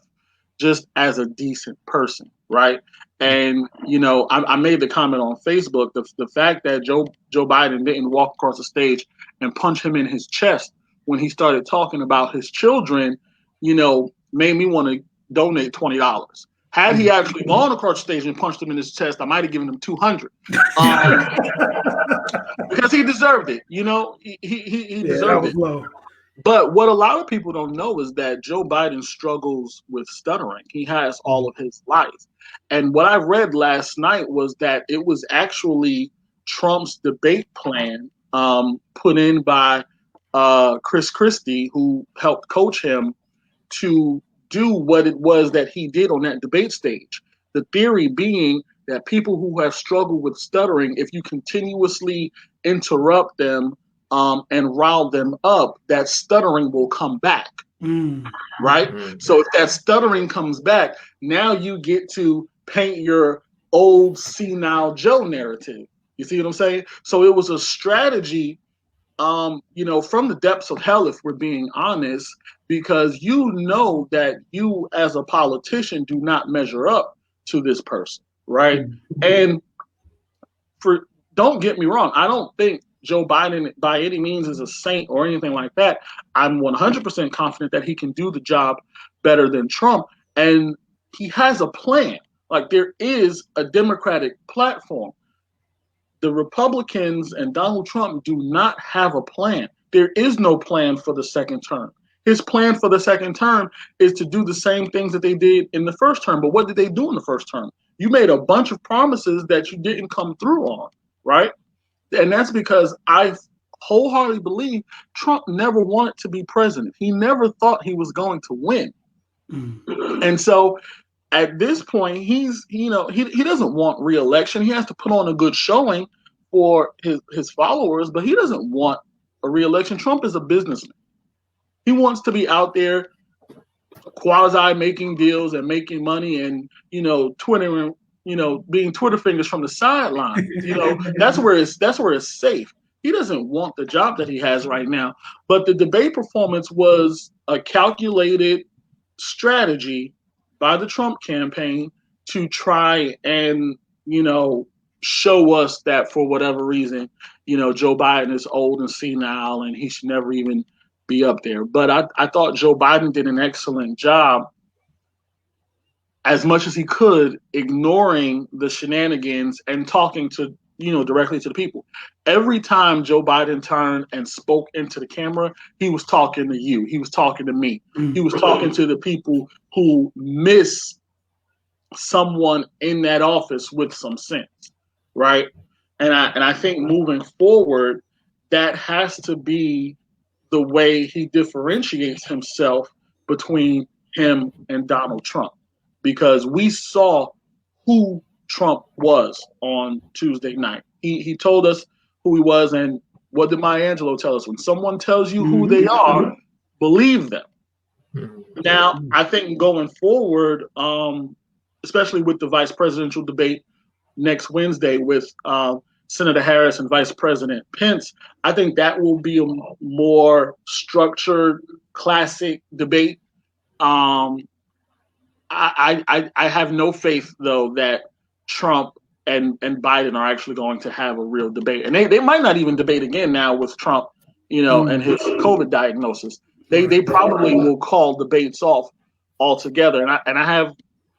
just as a decent person, right? And, I made the comment on Facebook, the fact that Joe Biden didn't walk across the stage and punch him in his chest when he started talking about his children, made me want to donate $20. Had he actually gone across the stage and punched him in his chest, I might have given him $200 because he deserved it. He deserved it. Low. But what a lot of people don't know is that Joe Biden struggles with stuttering. He has all of his life. And what I read last night was that it was actually Trump's debate plan put in by Chris Christie, who helped coach him to do what it was that he did on that debate stage. The theory being that people who have struggled with stuttering, if you continuously interrupt them and rile them up, that stuttering will come back, right? So if that stuttering comes back, now you get to paint your old senile Joe narrative. You see what I'm saying? So it was a strategy, from the depths of hell, if we're being honest, because that you as a politician do not measure up to this person, right? And don't get me wrong, I don't think Joe Biden by any means is a saint or anything like that. I'm 100% confident that he can do the job better than Trump, and he has a plan. Like, there is a Democratic platform. The Republicans and Donald Trump do not have a plan. There is no plan for the second term. His plan for the second term is to do the same things that they did in the first term. But what did they do in the first term? You made a bunch of promises that you didn't come through on, right? And that's because I wholeheartedly believe Trump never wanted to be president. He never thought he was going to win. And so at this point, he doesn't want re-election. He has to put on a good showing for his followers, but he doesn't want a re-election. Trump is a businessman. He wants to be out there quasi making deals and making money and, twittering, being Twitter fingers from the sideline. That's where it's safe. He doesn't want the job that he has right now. But the debate performance was a calculated strategy by the Trump campaign to try and, show us that for whatever reason, Joe Biden is old and senile and he should never even be up there. But I thought Joe Biden did an excellent job, as much as he could, ignoring the shenanigans and talking to, directly to the people. Every time Joe Biden turned and spoke into the camera, he was talking to you. He was talking to me. He was talking to the people who miss someone in that office with some sense, right? And I think moving forward, that has to be the way he differentiates himself between him and Donald Trump, because we saw who Trump was on Tuesday night. He told us who he was, and what did Maya Angelou tell us? When someone tells you who they are, believe them. Now, I think going forward, especially with the vice presidential debate next Wednesday with Senator Harris and Vice President Pence, I think that will be a more structured, classic debate. I have no faith though that Trump and Biden are actually going to have a real debate, and they might not even debate again now with Trump, and his COVID diagnosis. They probably will call debates off altogether, and I have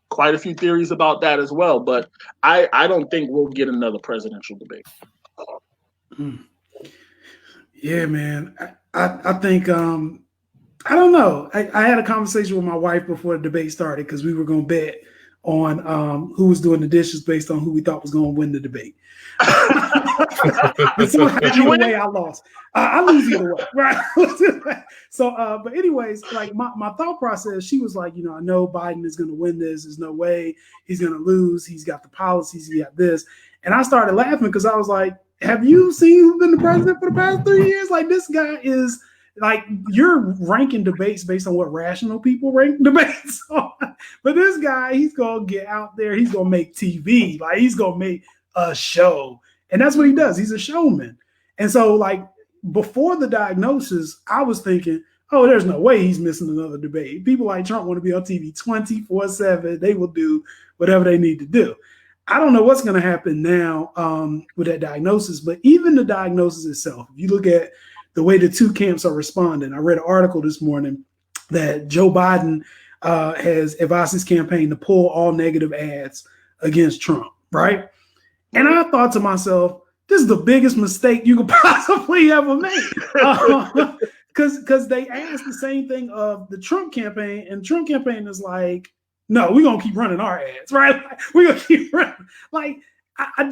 quite a few theories about that as well. But I don't think we'll get another presidential debate. Yeah, man. I think I don't know. I had a conversation with my wife before the debate started because we were going to bet on who was doing the dishes based on who we thought was going to win the debate. So either way, I lost. I lose either way, right? So, but anyways, like my thought process, she was like, I know Biden is going to win this. There's no way he's going to lose. He's got the policies. He got this. And I started laughing because I was like, have you seen who's been the president for the past 3 years? Like, this guy is like, you're ranking debates based on what rational people rank debates on. But this guy, he's going to get out there. He's going to make TV. Like, he's going to make a show. And that's what he does. He's a showman. And so, like, before the diagnosis, I was thinking, oh, there's no way he's missing another debate. People like Trump want to be on TV 24/7. They will do whatever they need to do. I don't know what's going to happen now with that diagnosis, but even the diagnosis itself, if you look at the way the two camps are responding, I read an article this morning that Joe Biden has advised his campaign to pull all negative ads against Trump, right? And I thought to myself, this is the biggest mistake you could possibly ever make. Because they asked the same thing of the Trump campaign, and the Trump campaign is like, no, we're going to keep running our ads, right? We're going to keep running. Like, I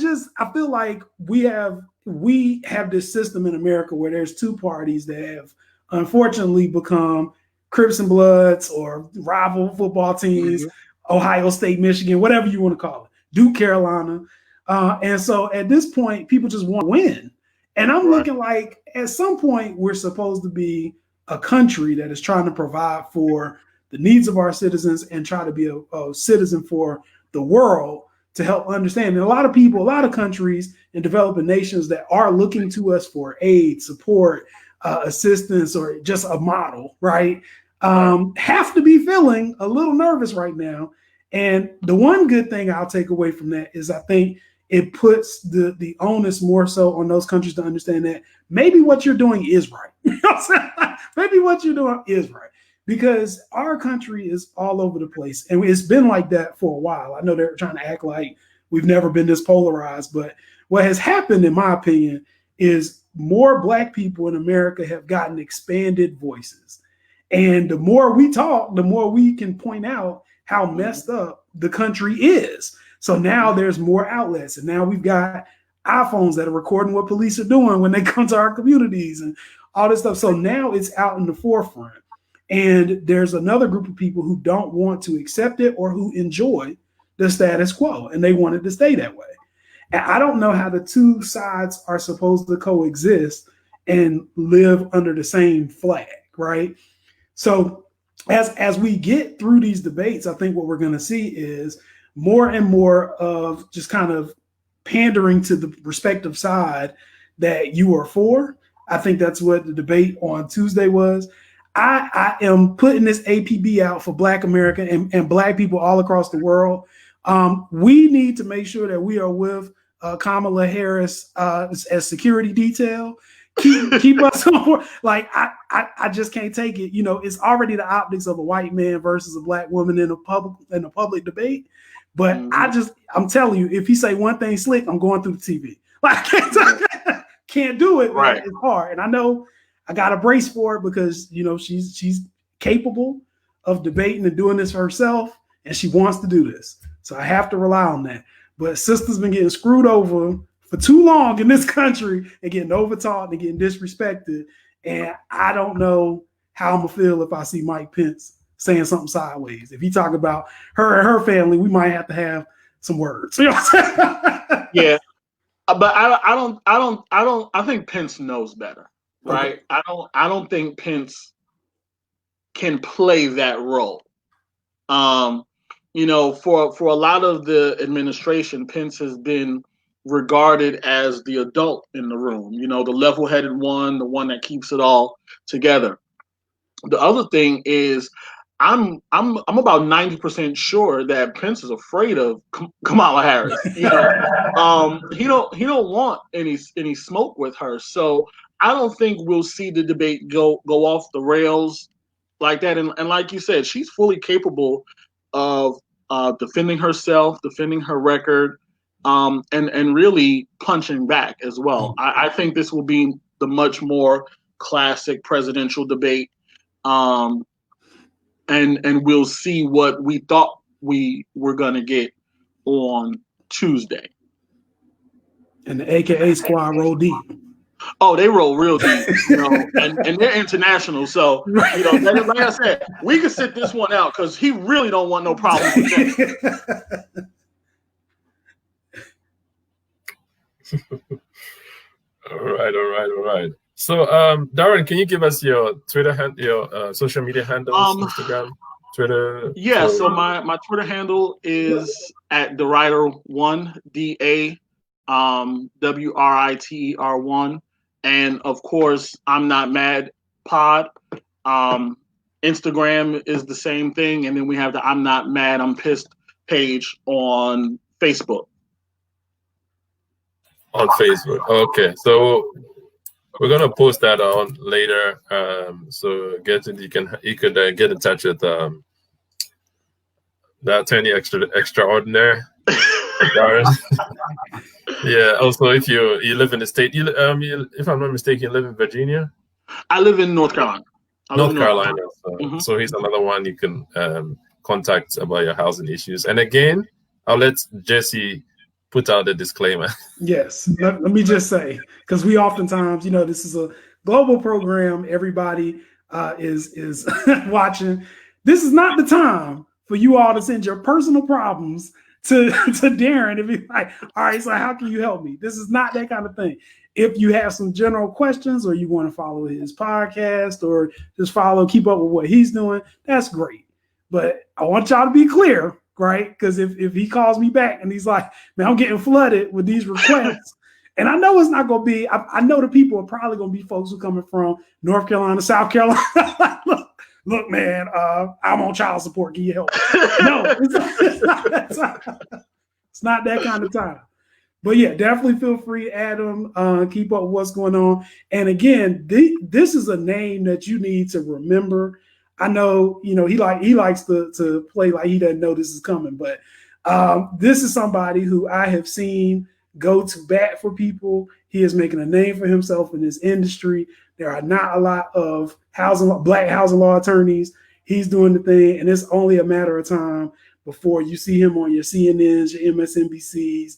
feel like we have this system in America where there's two parties that have unfortunately become Crips and Bloods or rival football teams, Ohio State, Michigan, whatever you want to call it, Duke, Carolina. And so at this point, people just want to win. And I'm looking like at some point, we're supposed to be a country that is trying to provide for the needs of our citizens and try to be a citizen for the world to help understand. And a lot of people, a lot of countries and developing nations that are looking to us for aid, support, assistance, or just a model, right? Have to be feeling a little nervous right now. And the one good thing I'll take away from that is I think it puts the onus more so on those countries to understand that maybe what you're doing is right. You know what I'm saying? Maybe what you're doing is right. Because our country is all over the place. And it's been like that for a while. I know they're trying to act like we've never been this polarized. But what has happened, in my opinion, is more Black people in America have gotten expanded voices. And the more we talk, the more we can point out how messed up the country is. So now there's more outlets. And now we've got iPhones that are recording what police are doing when they come to our communities and all this stuff. So now it's out in the forefront. And there's another group of people who don't want to accept it or who enjoy the status quo, and they want it to stay that way. And I don't know how the two sides are supposed to coexist and live under the same flag, right? So as we get through these debates, I think what we're going to see is more and more of just kind of pandering to the respective side that you are for. I think that's what the debate on Tuesday was. I am putting this APB out for Black America and Black people all across the world. We need to make sure that we are with Kamala Harris as security detail. Keep us on board. Like, I just can't take it. It's already the optics of a white man versus a Black woman in a public debate. But I'm telling you, if he say one thing slick, I'm going through the TV. Like, can't do it. Right. It's hard. And I know I got a brace for it because, she's capable of debating and doing this herself, and she wants to do this. So I have to rely on that. But sister's been getting screwed over for too long in this country and getting overtaught and getting disrespected. And I don't know how I'm going to feel if I see Mike Pence saying something sideways. If he talk about her and her family, we might have to have some words. You know what I'm saying? Yeah. But I think Pence knows better. Right. Okay. I don't think Pence can play that role. For a lot of the administration, Pence has been regarded as the adult in the room, the level-headed one, the one that keeps it all together. The other thing is, I'm about 90% sure that Pence is afraid of Kamala Harris. He don't want any smoke with her. So I don't think we'll see the debate go off the rails like that. And like you said, she's fully capable of defending herself, defending her record, and really punching back as well. I think this will be the much more classic presidential debate. And we'll see what we thought we were gonna get on Tuesday. And the AKA squad roll deep. Oh, they roll real deep, and they're international. So, like I said, we can sit this one out because he really don't want no problems with that. All right. So, Darren, can you give us your Twitter your social media handles, Instagram, Twitter? Yeah. So my Twitter handle is at DeRiter1, DAWRITER1, and of course, I'm Not Mad Pod. Instagram is the same thing, and then we have the I'm Not Mad, I'm Pissed page on Facebook. On Facebook. Okay, so we're gonna post that on later. So you could get in touch with the attorney extraordinaire. Yeah. Also, if you live in the state, if I'm not mistaken, you live in Virginia. I live in North Carolina. North Carolina. So he's another one you can contact about your housing issues. And again, I'll let Jesse put out a disclaimer. Yes. Let me just say, because we oftentimes, this is a global program. Everybody is watching. This is not the time for you all to send your personal problems to Darren and be like, all right, so how can you help me? This is not that kind of thing. If you have some general questions or you want to follow his podcast or just keep up with what he's doing, that's great. But I want y'all to be clear, right? Because if he calls me back and he's like, man, I'm getting flooded with these requests, and I know it's not going to be, I know the people are probably going to be folks who are coming from North Carolina, South Carolina. Look, man, I'm on child support. Can you help? No, it's not that kind of time. But yeah, definitely feel free, Adam, keep up with what's going on. And again, this is a name that you need to remember. I know, he likes to play like he doesn't know this is coming, but this is somebody who I have seen go to bat for people. He is making a name for himself in this industry. There are not a lot of black housing law attorneys. He's doing the thing, and it's only a matter of time before you see him on your CNNs, your MSNBCs,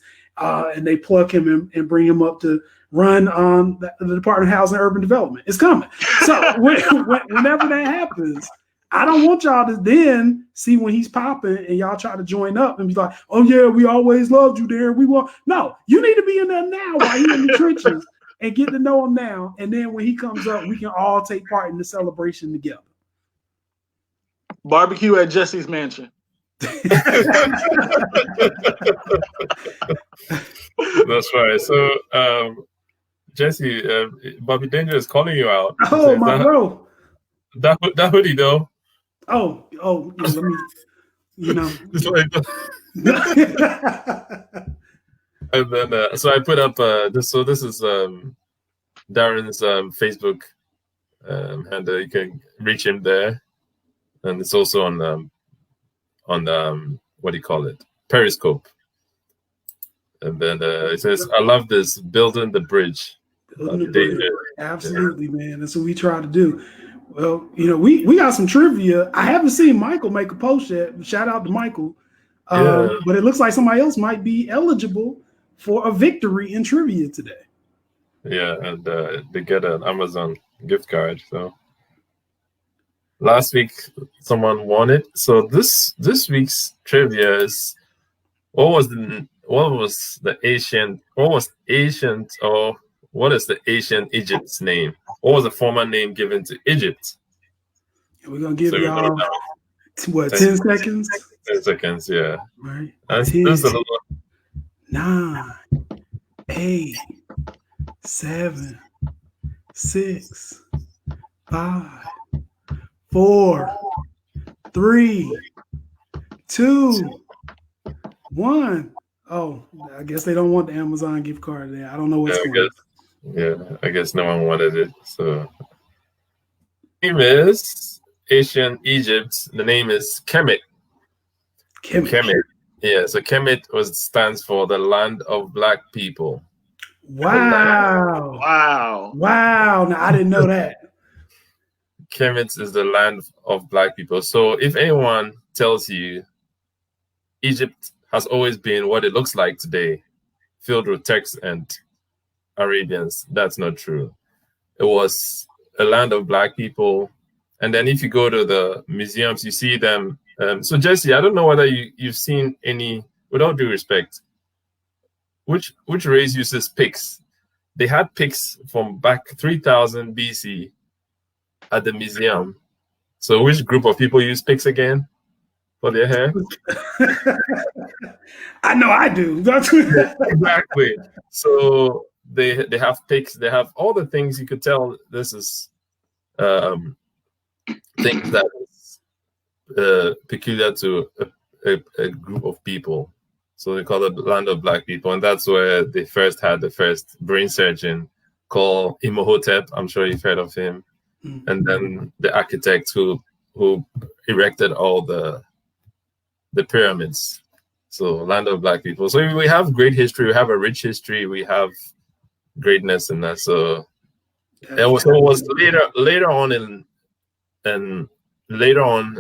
and they plug him and bring him up to run the Department of Housing and Urban Development. It's coming. So whenever that happens, I don't want y'all to then see when he's popping and y'all try to join up and be like, oh yeah, we always loved you, Darren. No, you need to be in there now while he's in the trenches and get to know him now. And then when he comes up, we can all take part in the celebration together. Barbecue at Jesse's mansion. That's right. So, Jesse, Bobby Danger is calling you out. Oh, my bro. That hoodie, though. Oh, yeah, let me, And then, so I put up this. So this is Darren's Facebook handle. You can reach him there, and it's also on what do you call it? Periscope. And then it says, "I love this building the bridge." Absolutely, man. That's what we try to do. Well, we got some trivia. I haven't seen Michael make a post yet. Shout out to Michael. But it looks like somebody else might be eligible for a victory in trivia today. Yeah, and they get an Amazon gift card. So last week someone won it. So this week's trivia is what is the ancient Egypt's name? What was the former name given to Egypt? We're gonna give y'all 10 seconds? 10 seconds, yeah. Right. 10, 9, 8, 7, 6, 5, 4, 3, 2, 1. Oh, I guess they don't want the Amazon gift card there. I don't know what's going on. I guess no one wanted it. So, name is ancient Egypt. The name is Kemet. Kemet. Yeah, so Kemet stands for the land of black people. Wow. Now I didn't know that. Kemet is the land of black people. So if anyone tells you Egypt has always been what it looks like today, filled with Turks and Arabians, that's not true. It was a land of black people. And then if you go to the museums, you see them. So Jesse, I don't know whether you've seen any, with all due respect, which race uses picks? They had picks from back 3000 BC at the museum. So which group of people use picks again for their hair? I know I do. Exactly. So they have picks. They have all the things you could tell. This is things that is peculiar to a group of people. So they call it the land of black people, and that's where they first had the first brain surgeon called Imhotep. I'm sure you've heard of him. And then the architect who erected all the pyramids. So land of black people. So we have great history. We have a rich history. We have greatness in that. So it was later on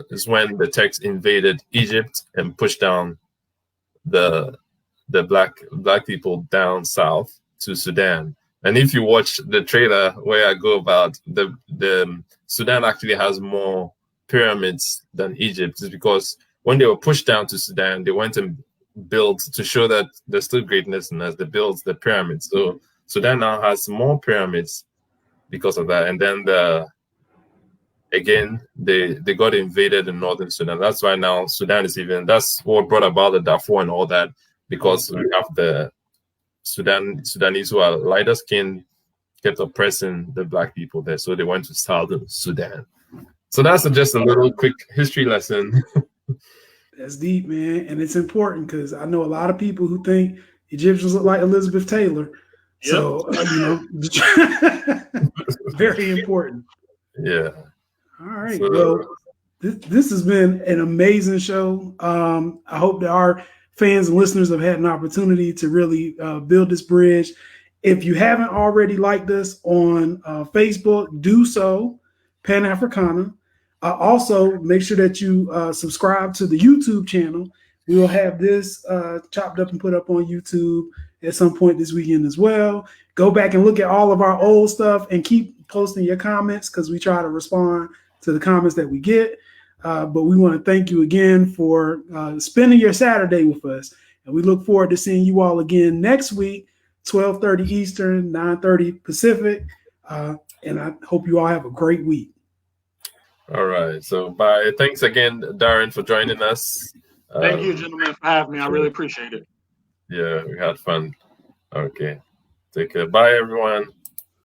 is when the Turks invaded Egypt and pushed down the black people down south to Sudan. And if you watch the trailer where I go about the Sudan actually has more pyramids than Egypt, is because when they were pushed down to Sudan, they went and built to show that there's still greatness in us. They built the pyramids. So Sudan now has more pyramids because of that. And then they got invaded in northern Sudan. That's why now Sudan is that's what brought about the Darfur and all that, because we have the Sudanese who are lighter skinned kept oppressing the black people there. So they went to southern Sudan. So that's just a little quick history lesson. That's deep, man. And it's important because I know a lot of people who think Egyptians look like Elizabeth Taylor. Yep. So, very important. Yeah. All right. So, well, this has been an amazing show. I hope that our fans and listeners have had an opportunity to really build this bridge. If you haven't already liked us on Facebook, do so, Pan Africana. Also, make sure that you subscribe to the YouTube channel. We will have this chopped up and put up on YouTube at some point this weekend as well. Go back and look at all of our old stuff and keep posting your comments because we try to respond to the comments that we get. But we want to thank you again for spending your Saturday with us. And we look forward to seeing you all again next week, 12:30 Eastern, 9:30 Pacific. And I hope you all have a great week. All right. So bye. Thanks again, Darren, for joining us. Thank you, gentlemen, for having me. I really appreciate it. Yeah, we had fun. Okay. Take care. Bye, everyone.